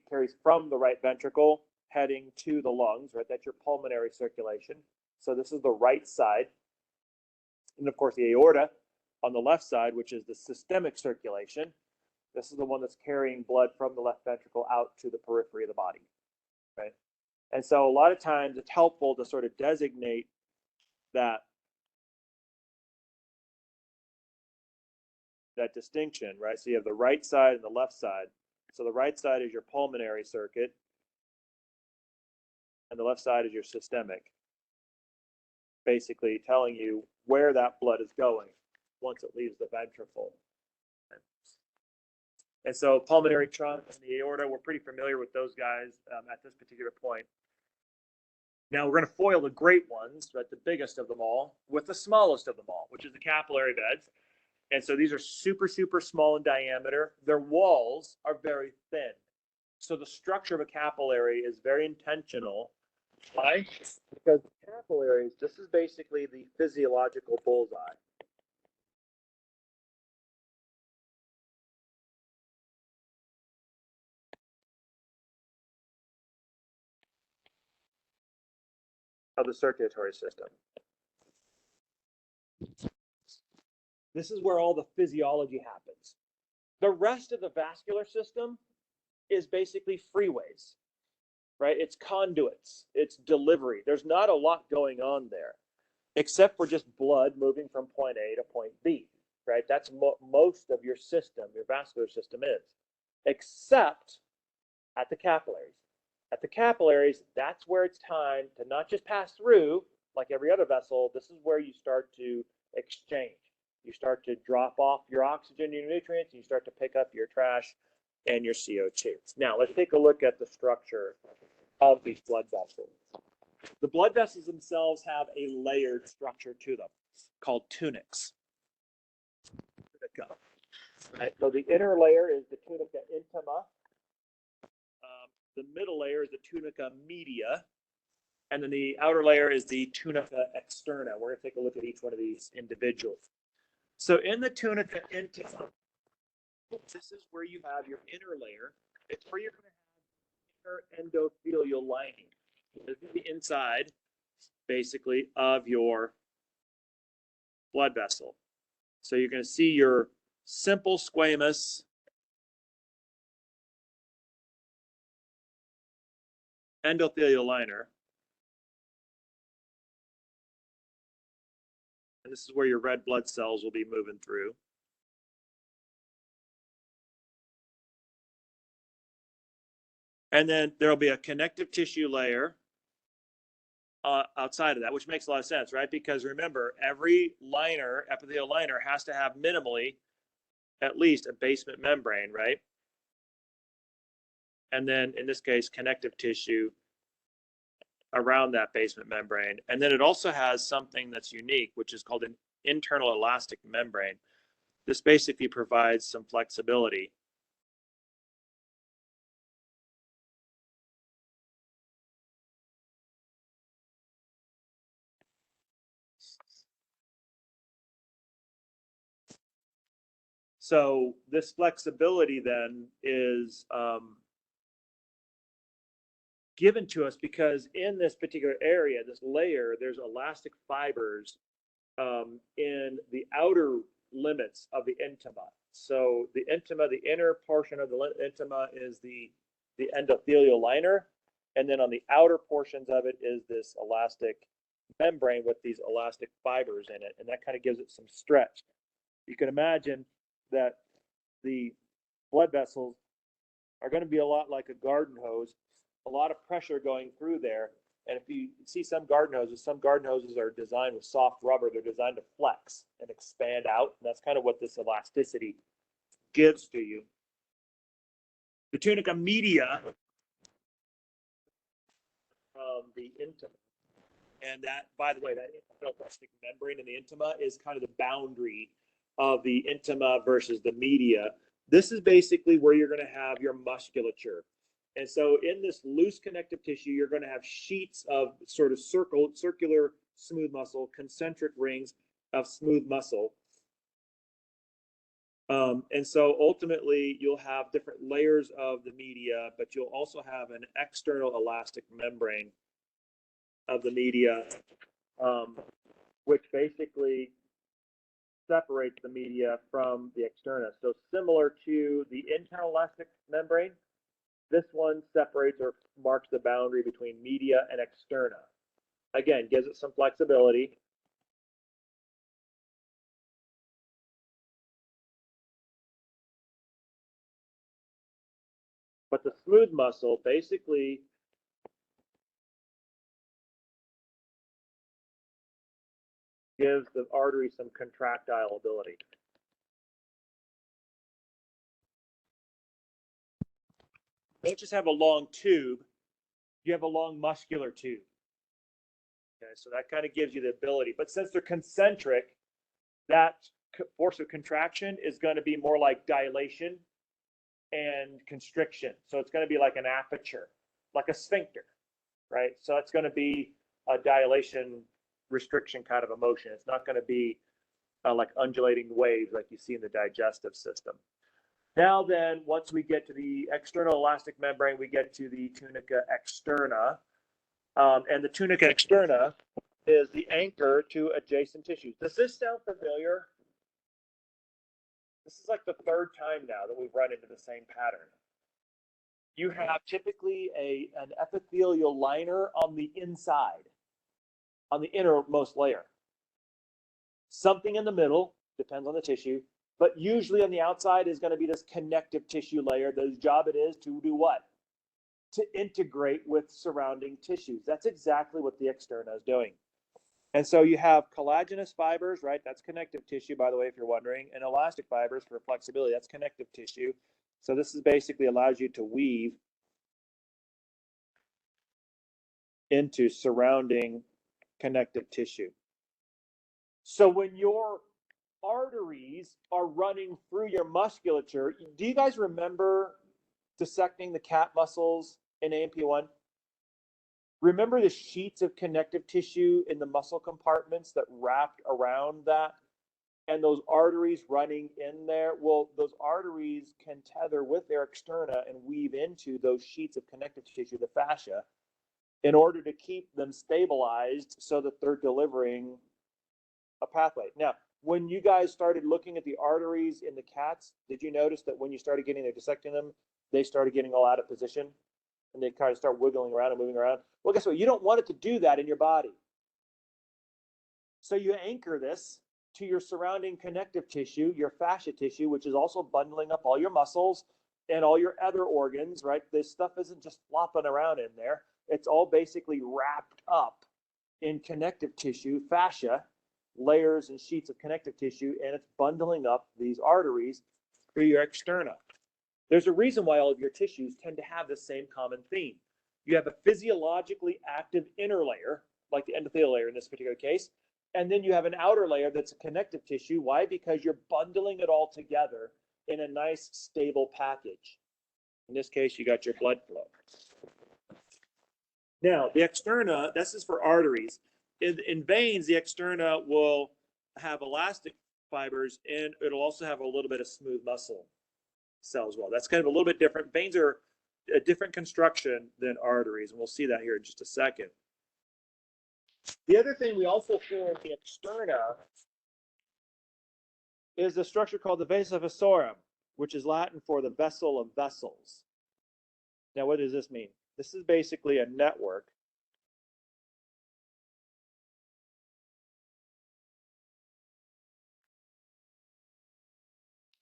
[SPEAKER 3] carries from the right ventricle heading to the lungs, right? That's your pulmonary circulation. So this is the right side. And of course, the aorta on the left side, which is the systemic circulation. This is the one that's carrying blood from the left ventricle out to the periphery of the body, right? And so a lot of times it's helpful to sort of designate that distinction, right? So you have the right side and the left side. So the right side is your pulmonary circuit, and the left side is your systemic, basically telling you where that blood is going once it leaves the ventricle. And so pulmonary trunk and the aorta, we're pretty familiar with those guys at this particular point. Now we're going to foil the great ones, right, the biggest of them all, with the smallest of them all, which is the capillary beds. And so these are super, super small in diameter. Their walls are very thin. So the structure of a capillary is very intentional. Why? Because capillaries, this is basically the physiological bullseye. Of the circulatory system. This is where all the physiology happens. The rest of the vascular system is basically freeways, right? It's conduits, it's delivery. There's not a lot going on there, except for just blood moving from point A to point B, right? That's most of your system, your vascular system is, except at the capillaries. At the capillaries, that's where it's time to not just pass through like every other vessel. This is where you start to exchange. You start to drop off your oxygen, your nutrients, and you start to pick up your trash and your CO2. Now, let's take a look at the structure of these blood vessels. The blood vessels themselves have a layered structure to them called tunics. Tunica. Right? So the inner layer is the tunica intima. The middle layer is the tunica media, and then the outer layer is the tunica externa. We're going to take a look at each one of these individuals. So in the tunica intima, this is where you have your inner layer. It's where you're going to have inner endothelial lining. This is the inside, basically, of your blood vessel. So you're going to see your simple squamous endothelial liner. And this is where your red blood cells will be moving through. And then there'll be a connective tissue layer outside of that, which makes a lot of sense, right? Because remember, every liner, epithelial liner, has to have minimally at least a basement membrane, right? And then in this case, connective tissue around that basement membrane. And then it also has something that's unique, which is called an internal elastic membrane. This basically provides some flexibility. So this flexibility then is given to us because in this particular area, this layer, there's elastic fibers in the outer limits of the intima. So the intima, the inner portion of the intima is the endothelial liner. And then on the outer portions of it is this elastic membrane with these elastic fibers in it. And that kind of gives it some stretch. You can imagine that the blood vessels are going to be a lot like a garden hose, a lot of pressure going through there. And if you see some garden hoses are designed with soft rubber. They're designed to flex and expand out. And that's kind of what this elasticity gives to you. The tunica media, the intima. And that, by the way, that elastic membrane in the intima is kind of the boundary of the intima versus the media. This is basically where you're going to have your musculature. And so in this loose connective tissue, you're going to have sheets of sort of circular smooth muscle, concentric rings of smooth muscle. And so ultimately, you'll have different layers of the media, but you'll also have an external elastic membrane of the media, which basically separates the media from the externa. So similar to the internal elastic membrane, this one separates or marks the boundary between media and externa. Again, gives it some flexibility. But the smooth muscle basically gives the artery some contractile ability. You don't just have a long tube, you have a long muscular tube. Okay, so that kind of gives you the ability. But since they're concentric, that force of contraction is going to be more like dilation and constriction. So it's going to be like an aperture, like a sphincter, right? So it's going to be a dilation restriction kind of a motion. It's not going to be like undulating waves like you see in the digestive system. Now then, once we get to the external elastic membrane, we get to the tunica externa. And the tunica externa is the anchor to adjacent tissues. Does this sound familiar? This is like the third time now that we've run into the same pattern. You have typically an epithelial liner on the inside, on the innermost layer. Something in the middle, depends on the tissue, but usually on the outside is going to be this connective tissue layer. Whose job it is to do what? To integrate with surrounding tissues. That's exactly what the externa is doing. And so you have collagenous fibers, right? That's connective tissue, by the way, if you're wondering, and elastic fibers for flexibility. That's connective tissue. So this is basically allows you to weave into surrounding connective tissue. So when your arteries are running through your musculature, do you guys remember dissecting the cat muscles in AMP1? Remember the sheets of connective tissue in the muscle compartments that wrapped around that and those arteries running in there? Well, those arteries can tether with their externa and weave into those sheets of connective tissue, the fascia, in order to keep them stabilized so that they're delivering a pathway. Now, when you guys started looking at the arteries in the cats, did you notice that when you started getting there, dissecting them, they started getting all out of position and they kind of start wiggling around and moving around? Well, guess what? You don't want it to do that in your body. So you anchor this to your surrounding connective tissue, your fascia tissue, which is also bundling up all your muscles and all your other organs, right? This stuff isn't just flopping around in there. It's all basically wrapped up in connective tissue, fascia, layers and sheets of connective tissue, and it's bundling up these arteries through your externa. There's a reason why all of your tissues tend to have the same common theme. You have a physiologically active inner layer, like the endothelial layer in this particular case, and then you have an outer layer that's a connective tissue. Why? Because you're bundling it all together in a nice, stable package. In this case, you got your blood flow. Now, the externa, this is for arteries. In veins, the externa will have elastic fibers, and it'll also have a little bit of smooth muscle cells as well. That's kind of a little bit different. Veins are a different construction than arteries, and we'll see that here in just a second. The other thing we also feel in the externa is the structure called the vasa vasorum, which is Latin for the vessel of vessels. Now, what does this mean? This is basically a network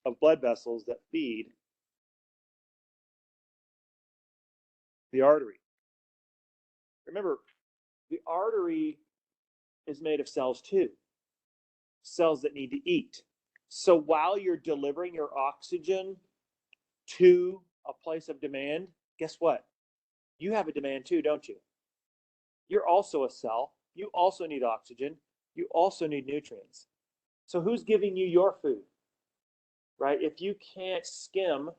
[SPEAKER 3] of blood vessels that feed the artery. Remember, the artery is made of cells too, cells that need to eat. So while you're delivering your oxygen to a place of demand, guess what? You have a demand too, don't you? You're also a cell. You also need oxygen. You also need nutrients. So who's giving you your food? Right? If you can't skim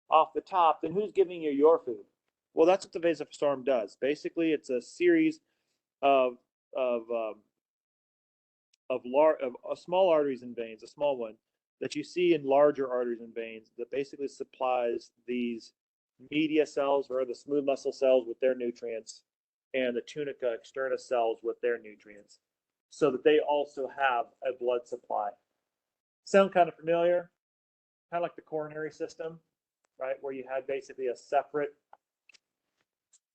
[SPEAKER 3] off the top, then who's giving you your food? Well, that's what the vasa vasorum does. Basically, it's a series of small arteries and veins, a small one that you see in larger arteries and veins that basically supplies these media cells or the smooth muscle cells with their nutrients and the tunica externa cells with their nutrients so that they also have a blood supply. Sound kind of familiar? Kind of like the coronary system, right? Where you had basically a separate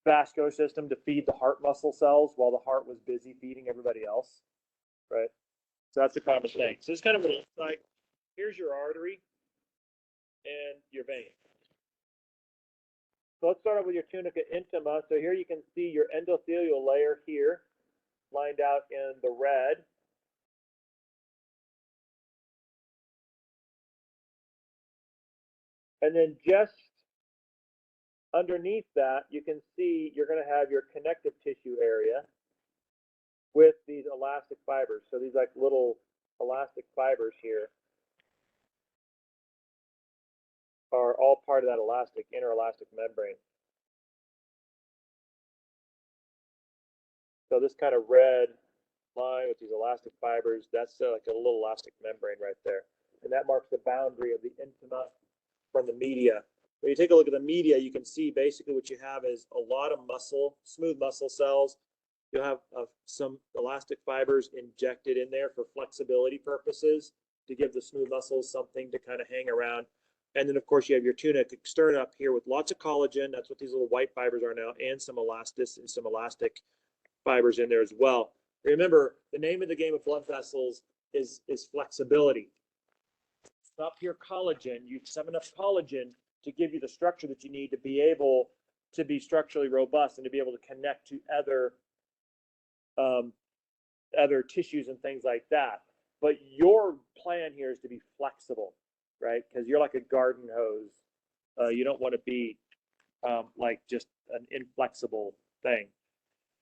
[SPEAKER 3] vascular system to feed the heart muscle cells while the heart was busy feeding everybody else, right? So that's a common thing. So it's kind of what it looks like. Here's your artery and your vein. So let's start off with your tunica intima. So here you can see your endothelial layer here, lined out in the red. And then just underneath that, you can see you're going to have your connective tissue area with these elastic fibers. So these like little elastic fibers here are all part of that elastic, inner elastic membrane. So this kind of red line with these elastic fibers, that's like a little elastic membrane right there. And that marks the boundary of the intima from the media. When you take a look at the media, you can see basically what you have is a lot of muscle, smooth muscle cells. You'll have some elastic fibers injected in there for flexibility purposes to give the smooth muscles something to kind of hang around. And then, of course, you have your tunica externa up here with lots of collagen. That's what these little white fibers are now, and some elastis and some elastic fibers in there as well. Remember, the name of the game of blood vessels is flexibility. It's not pure collagen. You just have enough collagen to give you the structure that you need to be able to be structurally robust and to be able to connect to other tissues and things like that. But your plan here is to be flexible, right? Because you're like a garden hose. You don't want to be like just an inflexible thing.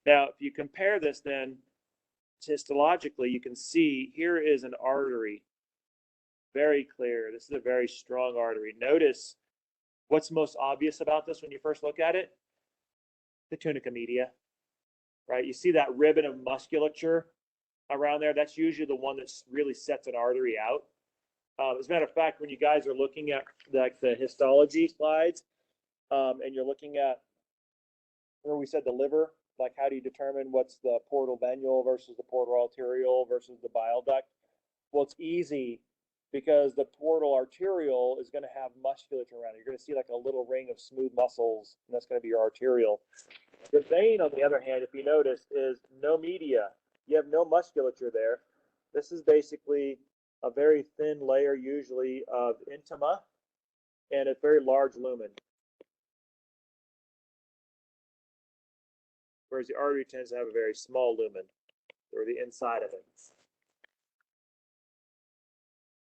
[SPEAKER 3] Now, if you compare this then histologically, you can see here is an artery. Very clear. This is a very strong artery. Notice what's most obvious about this when you first look at it? The tunica media, right? You see that ribbon of musculature around there? That's usually the one that really sets an artery out. As a matter of fact, when you guys are looking at like the histology slides, and you're looking at where we said the liver, like how do you determine what's the portal venule versus the portal arterial versus the bile duct? Well, it's easy because the portal arterial is going to have musculature around it. You're going to see like a little ring of smooth muscles, and that's going to be your arterial. The vein, on the other hand, if you notice, is no media. You have no musculature there. This is basically a very thin layer, usually of intima, and a very large lumen. Whereas the artery tends to have a very small lumen, or the inside of it.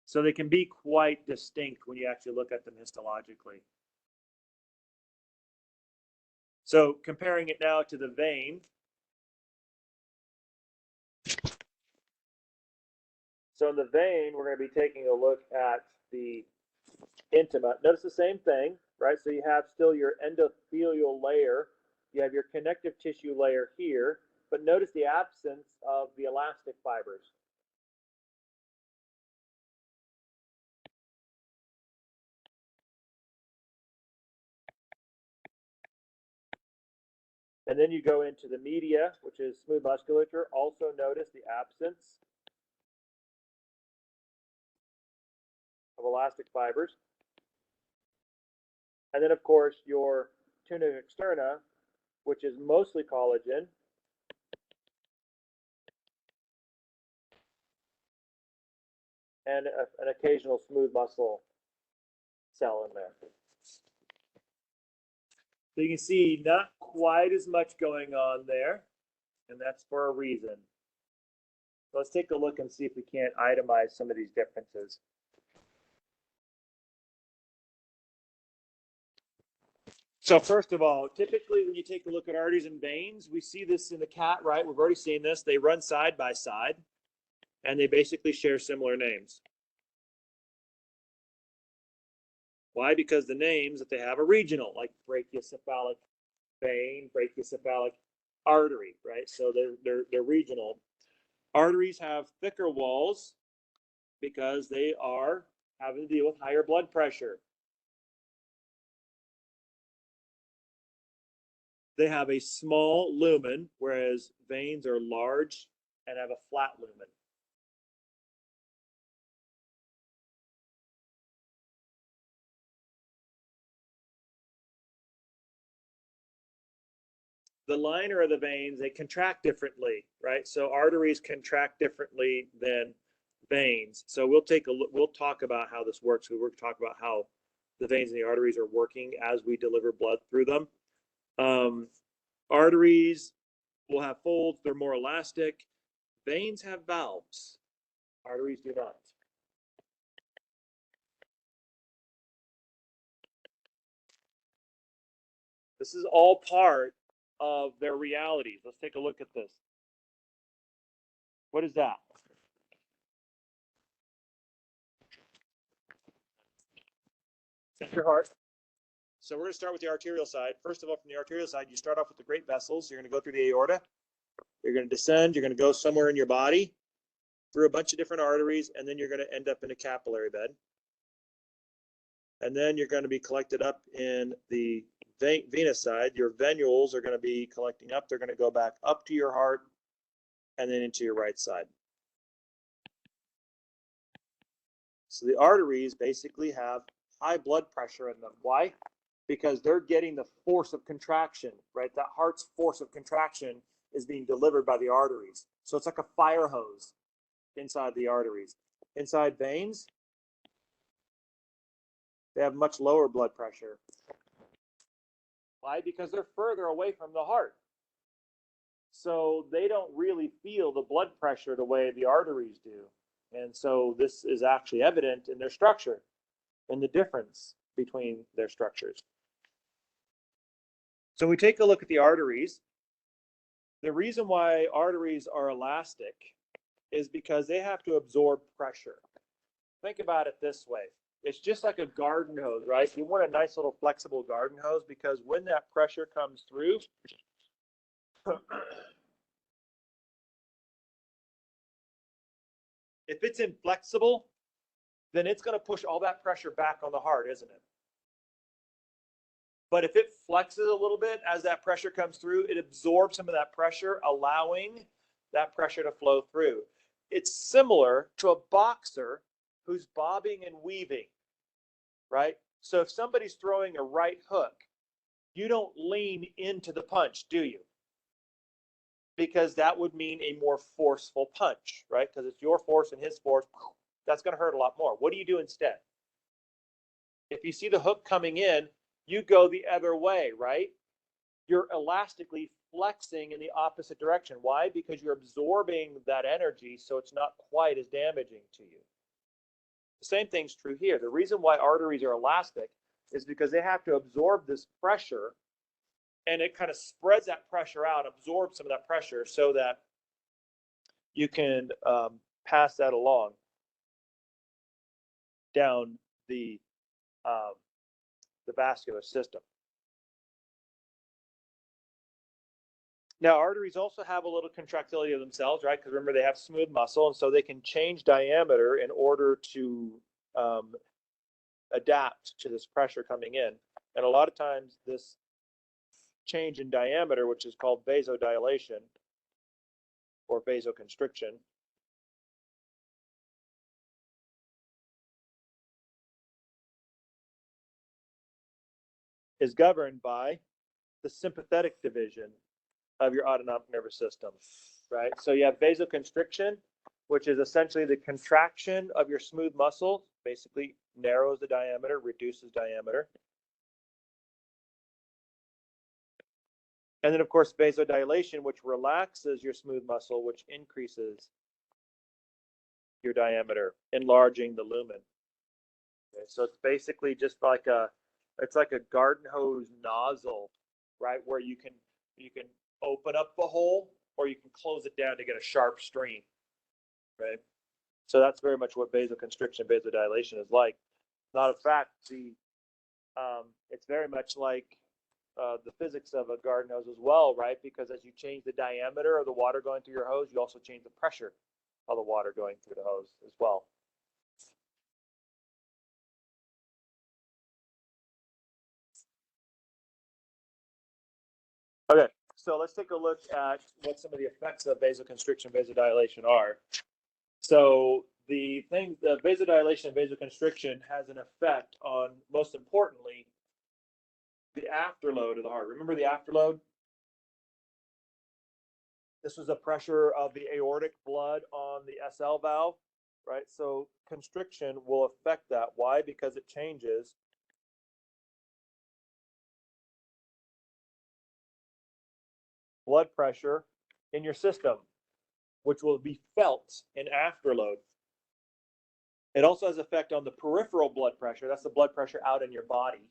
[SPEAKER 3] So they can be quite distinct when you actually look at them histologically. So comparing it now to the vein. So in the vein, we're going to be taking a look at the intima. Notice the same thing, right? So you have still your endothelial layer. You have your connective tissue layer here, but notice the absence of the elastic fibers. And then you go into the media, which is smooth musculature. Also notice the absence of elastic fibers. And then, of course, your tunica externa, which is mostly collagen. And an occasional smooth muscle cell in there. So you can see not quite as much going on there, and that's for a reason. So let's take a look and see if we can't itemize some of these differences. So first of all, typically when you take a look at arteries and veins, we see this in the cat, right? We've already seen this. They run side by side, and they basically share similar names. Why? Because the names that they have are regional, like brachiocephalic vein, brachiocephalic artery, right? So they're regional. Arteries have thicker walls because they are having to deal with higher blood pressure. They have a small lumen, whereas veins are large and have a flat lumen. The liner of the veins, they contract differently, right? So arteries contract differently than veins. So we'll take a look, we'll talk about how this works. We're going to talk about how the veins and the arteries are working as we deliver blood through them. Arteries will have folds, they're more elastic. Veins have valves. Arteries do not. This is all part of their realities. Let's take a look at this. What is that? That's your heart. So we're going to start with the arterial side. First of all, from the arterial side, you start off with the great vessels. You're going to go through the aorta. You're going to descend. You're going to go somewhere in your body through a bunch of different arteries, and then you're going to end up in a capillary bed. And then you're going to be collected up in the venous side. Your venules are going to be collecting up. They're going to go back up to your heart and then into your right side. So the arteries basically have high blood pressure in them. Why? Because they're getting the force of contraction, right? That heart's force of contraction is being delivered by the arteries. So it's like a fire hose inside the arteries. Inside veins, they have much lower blood pressure. Why? Because they're further away from the heart. So they don't really feel the blood pressure the way the arteries do. And so this is actually evident in their structure and the difference between their structures. So we take a look at the arteries. The reason why arteries are elastic is because they have to absorb pressure. Think about it this way. It's just like a garden hose, right? You want a nice little flexible garden hose because when that pressure comes through, if it's inflexible, then it's going to push all that pressure back on the heart, isn't it? But if it flexes a little bit as that pressure comes through, it absorbs some of that pressure, allowing that pressure to flow through. It's similar to a boxer who's bobbing and weaving, right? So if somebody's throwing a right hook, you don't lean into the punch, do you? Because that would mean a more forceful punch, right? Because it's your force and his force. That's going to hurt a lot more. What do you do instead? If you see the hook coming in, you go the other way, right? You're elastically flexing in the opposite direction. Why? Because you're absorbing that energy, so it's not quite as damaging to you. The same thing's true here. The reason why arteries are elastic is because they have to absorb this pressure and it kind of spreads that pressure out, absorbs some of that pressure so that you can pass that along down um, the vascular system. Now, arteries also have a little contractility of themselves, right? Because remember, they have smooth muscle, and so they can change diameter in order to adapt to this pressure coming in. And a lot of times, this change in diameter, which is called vasodilation or vasoconstriction, is governed by the sympathetic division of your autonomic nervous system, right? So you have vasoconstriction, which is essentially the contraction of your smooth muscle, basically narrows the diameter, reduces diameter. And then, of course, vasodilation, which relaxes your smooth muscle, which increases your diameter, enlarging the lumen. Okay, so it's basically just like it's like a garden hose nozzle, right? Where you can open up the hole or you can close it down to get a sharp stream, right? So that's very much what vasoconstriction, vasodilation is like. Not a fact, it's very much like the physics of a garden hose as well, right? Because as you change the diameter of the water going through your hose, you also change the pressure of the water going through the hose as well. Okay, so let's take a look at what some of the effects of vasoconstriction, vasodilation are. So the vasodilation and vasoconstriction has an effect on, most importantly, the afterload of the heart. Remember the afterload? This was the pressure of the aortic blood on the SL valve, right? So constriction will affect that. Why? Because it changes blood pressure in your system, which will be felt in afterload. It also has effect on the peripheral blood pressure. That's the blood pressure out in your body,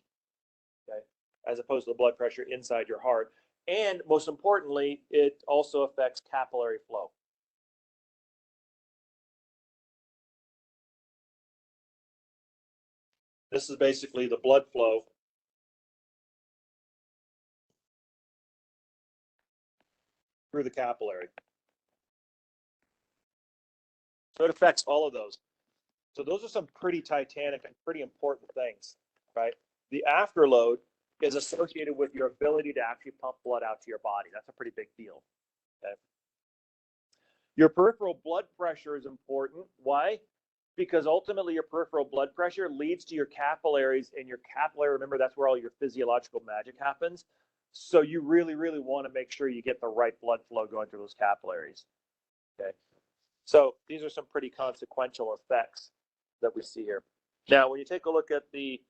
[SPEAKER 3] okay, as opposed to the blood pressure inside your heart. And most importantly, it also affects capillary flow. This is basically the blood flow through the capillary. So it affects all of those. So those are some pretty titanic and pretty important things, right? The afterload is associated with your ability to actually pump blood out to your body. That's a pretty big deal. Okay. Your peripheral blood pressure is important. Why? Because ultimately your peripheral blood pressure leads to your capillaries, and your capillary, remember, that's where all your physiological magic happens. So you really, really want to make sure you get the right blood flow going through those capillaries. Okay. So these are some pretty consequential effects that we see here. Now, when you take a look at the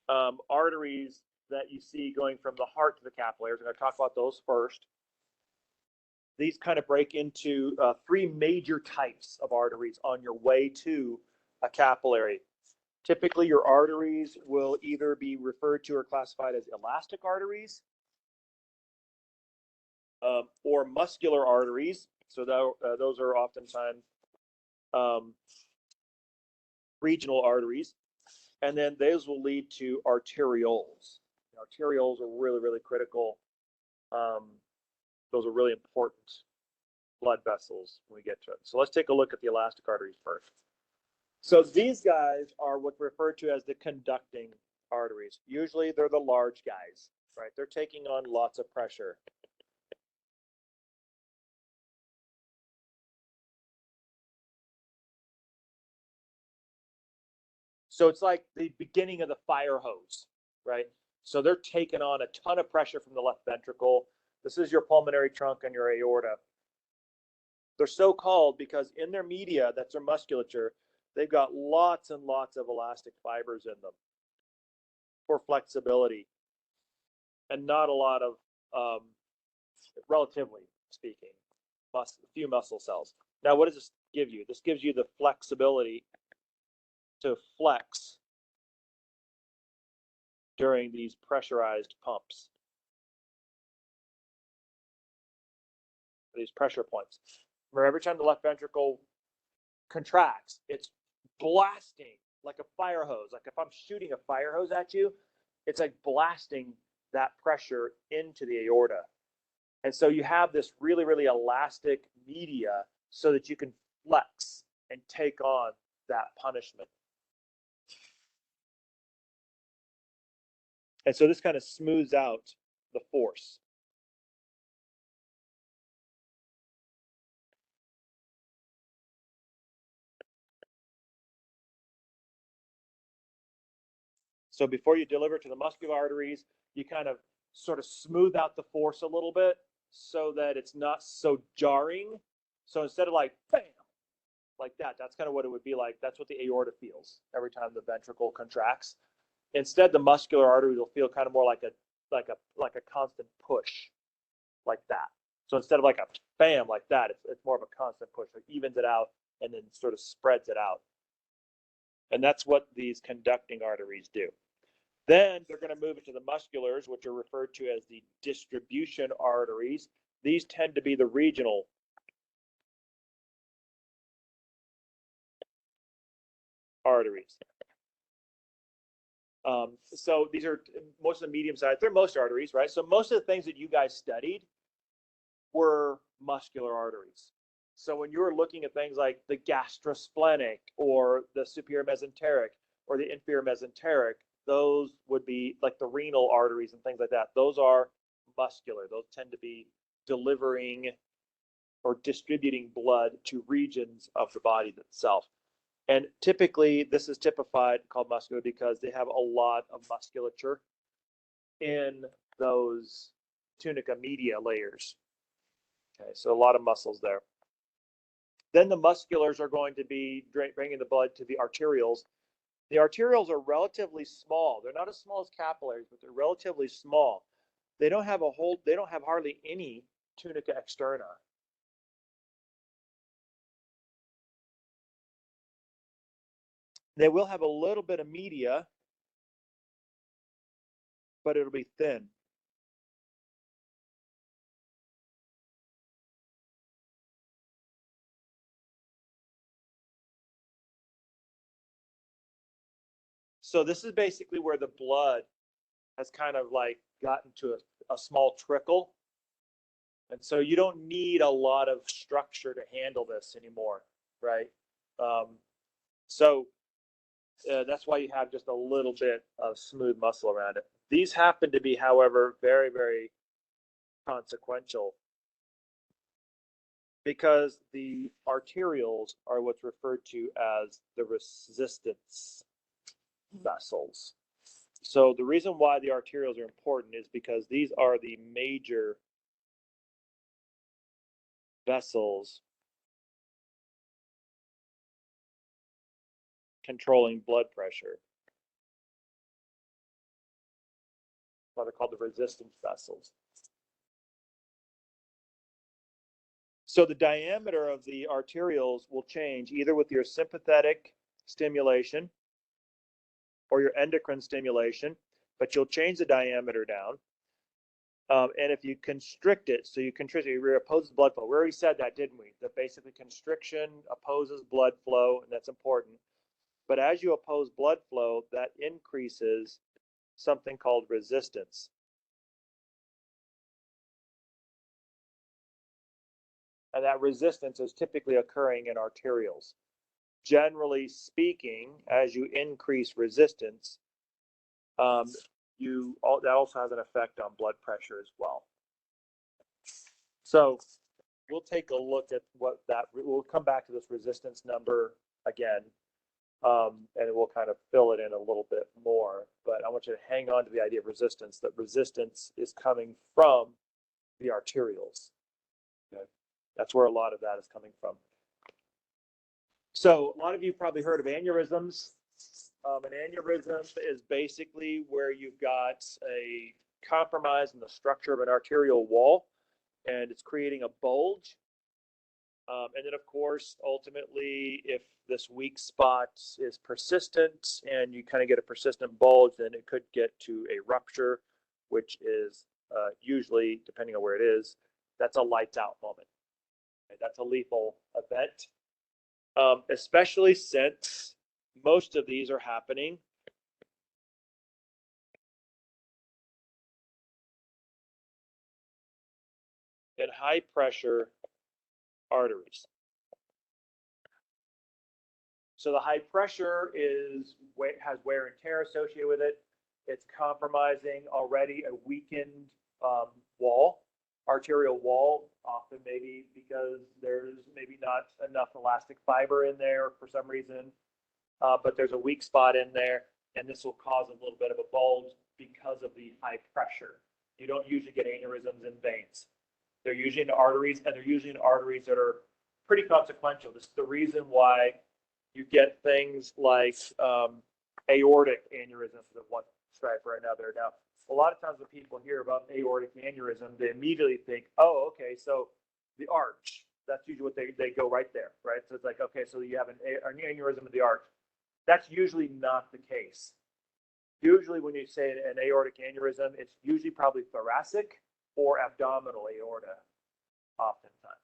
[SPEAKER 3] arteries that you see going from the heart to the capillaries, we're going to talk about those first. These kind of break into three major types of arteries on your way to a capillary. Typically, your arteries will either be referred to or classified as elastic arteries or muscular arteries. So those are oftentimes regional arteries. And then those will lead to arterioles. Arterioles are really, really critical. Those are really important blood vessels when we get to it. So let's take a look at the elastic arteries first. So these guys are what's referred to as the conducting arteries. Usually they're the large guys, right? They're taking on lots of pressure. So it's like the beginning of the fire hose, right? So they're taking on a ton of pressure from the left ventricle. This is your pulmonary trunk and your aorta. They're so called because in their media, that's their musculature, they've got lots and lots of elastic fibers in them for flexibility and not a lot of, relatively speaking, few muscle cells. Now, what does this give you? This gives you the flexibility to flex during these pressurized pumps. these pressure points. Remember, every time the left ventricle contracts, it's blasting like a fire hose. Like if I'm shooting a fire hose at you, it's like blasting that pressure into the aorta. And so you have this really, really elastic media so that you can flex and take on that punishment. And so this kind of smooths out the force. So before you deliver to the muscular arteries, you kind of sort of smooth out the force a little bit so that it's not so jarring. So instead of like bam, like that, that's kind of what it would be like. That's what the aorta feels every time the ventricle contracts. Instead, the muscular arteries will feel kind of more like a constant push, like that. So instead of like a bam like that, it's more of a constant push. It evens it out and then sort of spreads it out. And that's what these conducting arteries do. Then they're going to move into the musculars, which are referred to as the distribution arteries. These tend to be the regional arteries. So these are most of the medium size. They're most arteries, right? So most of the things that you guys studied were muscular arteries. So when you were looking at things like the gastrosplenic or the superior mesenteric or the inferior mesenteric, those would be like the renal arteries and things like that. Those are muscular. Those tend to be delivering or distributing blood to regions of the body itself. And typically, this is typified called muscular because they have a lot of musculature in those tunica media layers. Okay, so a lot of muscles there. Then the musculars are going to be bringing the blood to the arterioles. The arterioles are relatively small. They're not as small as capillaries, but they're relatively small. They don't have hardly any tunica externa. They will have a little bit of media, but it'll be thin. So this is basically where the blood has kind of like gotten to a small trickle. And so you don't need a lot of structure to handle this anymore, right? So that's why you have just a little bit of smooth muscle around it. These happen to be, however, very, very consequential because the arterioles are what's referred to as the resistance vessels. So the reason why the arterioles are important is because these are the major vessels controlling blood pressure. What they're called the resistance vessels. So the diameter of the arterioles will change either with your sympathetic stimulation or your endocrine stimulation, but you'll change the diameter down. And if you constrict it, so you constrict it, you oppose blood flow. We already said that, didn't we? That basically constriction opposes blood flow, and that's important. But as you oppose blood flow, that increases something called resistance. And that resistance is typically occurring in arterioles. Generally speaking, as you increase resistance, that also has an effect on blood pressure as well. So we'll take a look at we'll come back to this resistance number again, and we'll kind of fill it in a little bit more. But I want you to hang on to the idea of resistance, that resistance is coming from the arterioles. Okay? That's where a lot of that is coming from. So a lot of you probably heard of aneurysms. An aneurysm is basically where you've got a compromise in the structure of an arterial wall, and it's creating a bulge. And then, of course, ultimately, if this weak spot is persistent and you kind of get a persistent bulge, then it could get to a rupture, which is usually, depending on where it is, that's a lights out moment. That's a lethal event, especially since most of these are happening in high pressure arteries. So the high pressure has wear and tear associated with it. It's compromising already a weakened wall, arterial wall, often maybe because there's maybe not enough elastic fiber in there for some reason, but there's a weak spot in there, and this will cause a little bit of a bulge because of the high pressure. You don't usually get aneurysms in veins. They're usually in arteries, and they're usually in arteries that are pretty consequential. This is the reason why you get things like aortic aneurysms of one stripe or another. Now, a lot of times when people hear about aortic aneurysm, they immediately think, oh, okay, so the arch. That's usually what they go right there, right? So it's like, okay, so you have an aneurysm of the arch. That's usually not the case. Usually when you say an aortic aneurysm, it's usually probably thoracic or abdominal aorta, oftentimes.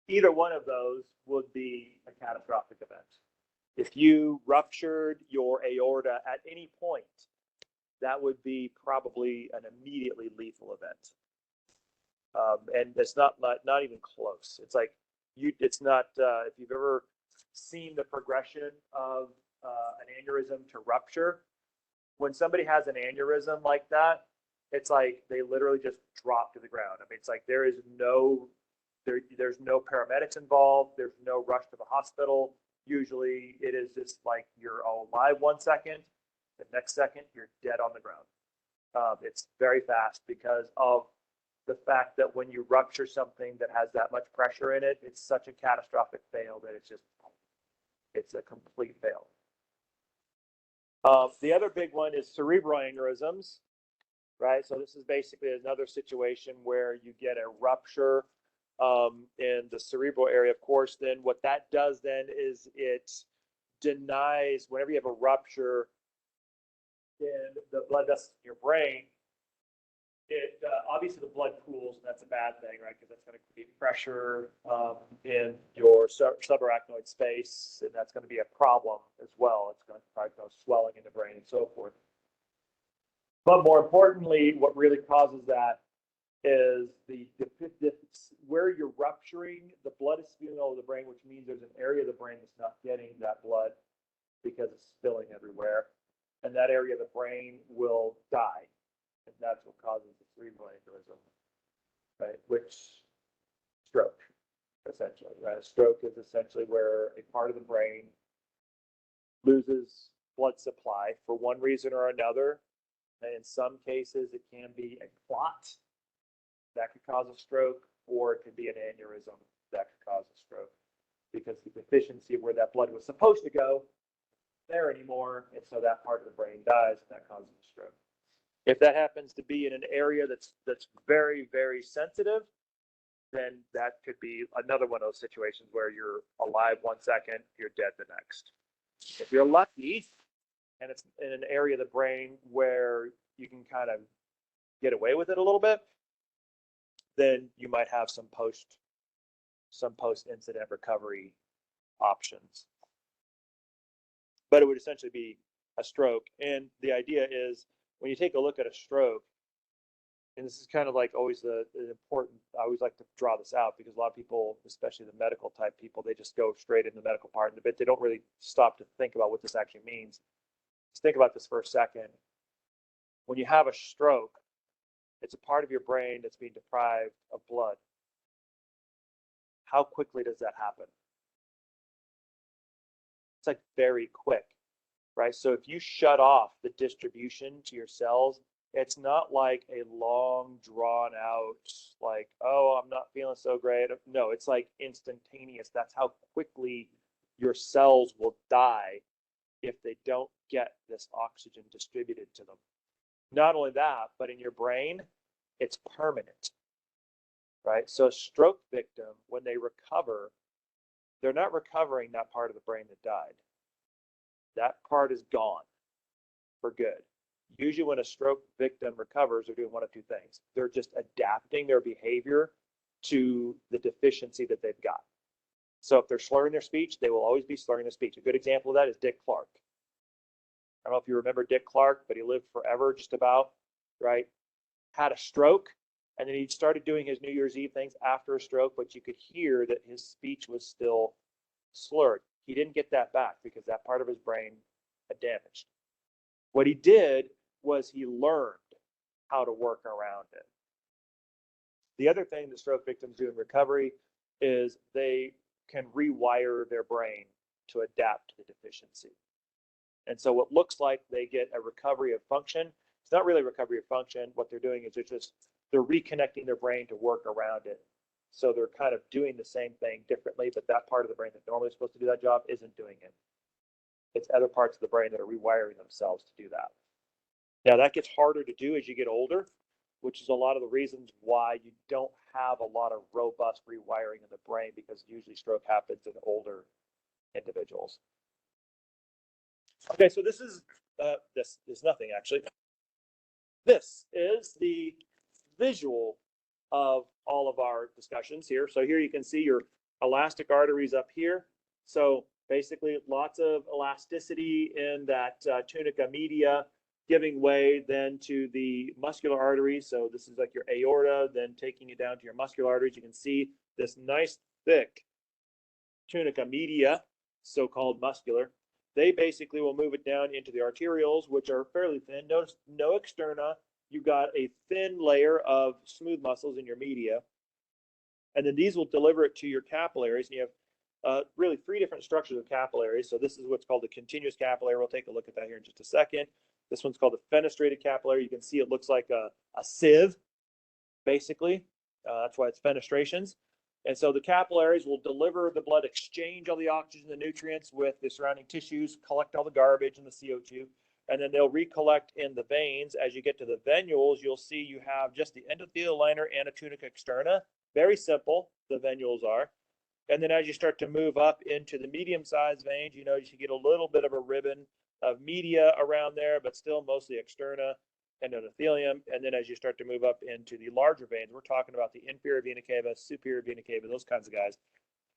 [SPEAKER 3] Either one of those would be a catastrophic event. If you ruptured your aorta at any point, that would be probably an immediately lethal event. And it's not even close. It's like it's not, if you've ever seen the progression of an aneurysm to rupture, when somebody has an aneurysm like that, it's like they literally just drop to the ground. I mean, it's like there's no paramedics involved. There's no rush to the hospital. Usually it is just like you're alive 1 second, the next second you're dead on the ground. It's very fast because of the fact that when you rupture something that has that much pressure in it, it's such a catastrophic fail that it's a complete fail. The other big one is cerebral aneurysms, right? So this is basically another situation where you get a rupture in the cerebral area. Of course, then what that does then is it denies, whenever you have a rupture in the blood vessels in your brain, it obviously the blood pools, and that's a bad thing, right? Because that's going to create pressure in your subarachnoid space, and that's going to be a problem as well. It's going to probably cause swelling in the brain and so forth. But more importantly, what really causes that is where you're rupturing, the blood is spewing all over the brain, which means there's an area of the brain that's not getting that blood because it's spilling everywhere, and that area of the brain will die. And that's what causes the cerebral aneurysm, right? Which stroke, essentially, right? A stroke is essentially where a part of the brain loses blood supply for one reason or another. And in some cases, it can be a clot that could cause a stroke, or it could be an aneurysm that could cause a stroke because the deficiency of where that blood was supposed to go there anymore, and so that part of the brain dies, and that causes a stroke. If that happens to be in an area that's very, very sensitive, then that could be another one of those situations where you're alive 1 second, you're dead the next. If you're lucky, and it's in an area of the brain where you can kind of get away with it a little bit, then you might have some post-incident recovery options. But it would essentially be a stroke. And the idea is, when you take a look at a stroke, and this is kind of like always the important, I always like to draw this out because a lot of people, especially the medical type people, they just go straight into the medical part and they don't really stop to think about what this actually means. Just think about this for a second. When you have a stroke, it's a part of your brain that's being deprived of blood. How quickly does that happen? It's like very quick. Right? So if you shut off the distribution to your cells, it's not like a long drawn out, like, oh, I'm not feeling so great. No, it's like instantaneous. That's how quickly your cells will die if they don't get this oxygen distributed to them. Not only that, but in your brain, it's permanent, right? So a stroke victim, when they recover, they're not recovering that part of the brain that died. That part is gone for good. Usually when a stroke victim recovers, they're doing one of two things. They're just adapting their behavior to the deficiency that they've got. So if they're slurring their speech, they will always be slurring their speech. A good example of that is Dick Clark. I don't know if you remember Dick Clark, but he lived forever, just about, right? Had a stroke, and then he started doing his New Year's Eve things after a stroke, but you could hear that his speech was still slurred. He didn't get that back because that part of his brain had damaged. What he did was he learned how to work around it. The other thing that stroke victims do in recovery is they can rewire their brain to adapt to the deficiency. And so what looks like they get a recovery of function, it's not really recovery of function. What they're doing is they're reconnecting their brain to work around it. So they're kind of doing the same thing differently, but that part of the brain that normally is supposed to do that job isn't doing it. It's other parts of the brain that are rewiring themselves to do that. Now that gets harder to do as you get older, which is a lot of the reasons why you don't have a lot of robust rewiring in the brain, because usually stroke happens in older individuals. Okay, so this is nothing actually. This is the visual of all of our discussions here. So here you can see your elastic arteries up here. So basically lots of elasticity in that tunica media, giving way then to the muscular arteries. So this is like your aorta, then taking it down to your muscular arteries. You can see this nice thick tunica media, so-called muscular. They basically will move it down into the arterioles, which are fairly thin. Notice no externa. You've got a thin layer of smooth muscles in your media. And then these will deliver it to your capillaries. And you have really three different structures of capillaries. So this is what's called the continuous capillary. We'll take a look at that here in just a second. This one's called the fenestrated capillary. You can see it looks like a sieve, basically. That's why it's fenestrations. And so the capillaries will deliver the blood, exchange all the oxygen and the nutrients with the surrounding tissues, collect all the garbage and the CO2, and then they'll recollect in the veins. As you get to the venules, you'll see you have just the endothelial liner and a tunica externa. Very simple, the venules are. And then as you start to move up into the medium-sized veins, you should get a little bit of a ribbon of media around there, but still mostly externa and endothelium. And then as you start to move up into the larger veins, we're talking about the inferior vena cava, superior vena cava, those kinds of guys.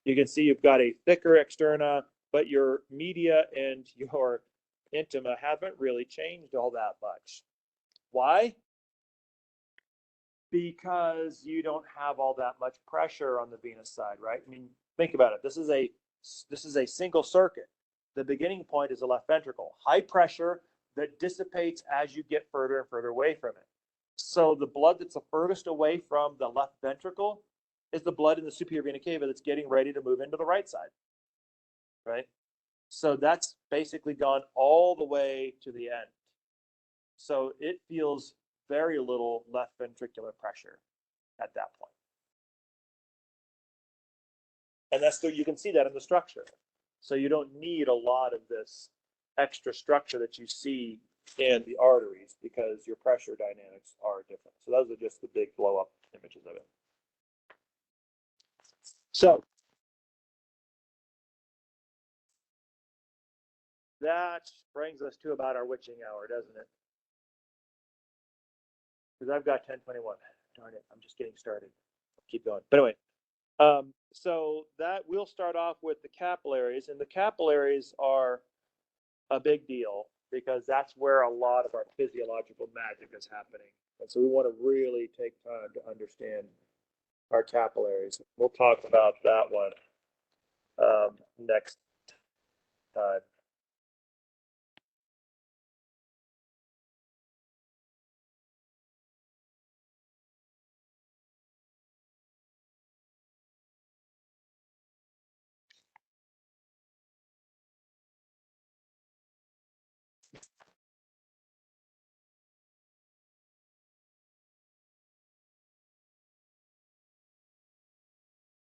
[SPEAKER 3] You can see you've got a thicker externa, but your media and your intima haven't really changed all that much. Why? Because you don't have all that much pressure on the venous side, right? I mean, think about it. This is a single circuit. The beginning point is the left ventricle. High pressure that dissipates as you get further and further away from it. So the blood that's the furthest away from the left ventricle is the blood in the superior vena cava that's getting ready to move into the right side, right? So that's basically gone all the way to the end. So it feels very little left ventricular pressure at that point. And you can see that in the structure. So you don't need a lot of this extra structure that you see in the arteries because your pressure dynamics are different. So those are just the big blow up images of it. So that brings us to about our witching hour, doesn't it? Because I've got 10:21. Darn it, I'm just getting started. Keep going. But anyway, so that we'll start off with the capillaries, and the capillaries are a big deal because that's where a lot of our physiological magic is happening. And so we want to really take time to understand our capillaries. We'll talk about that one next time.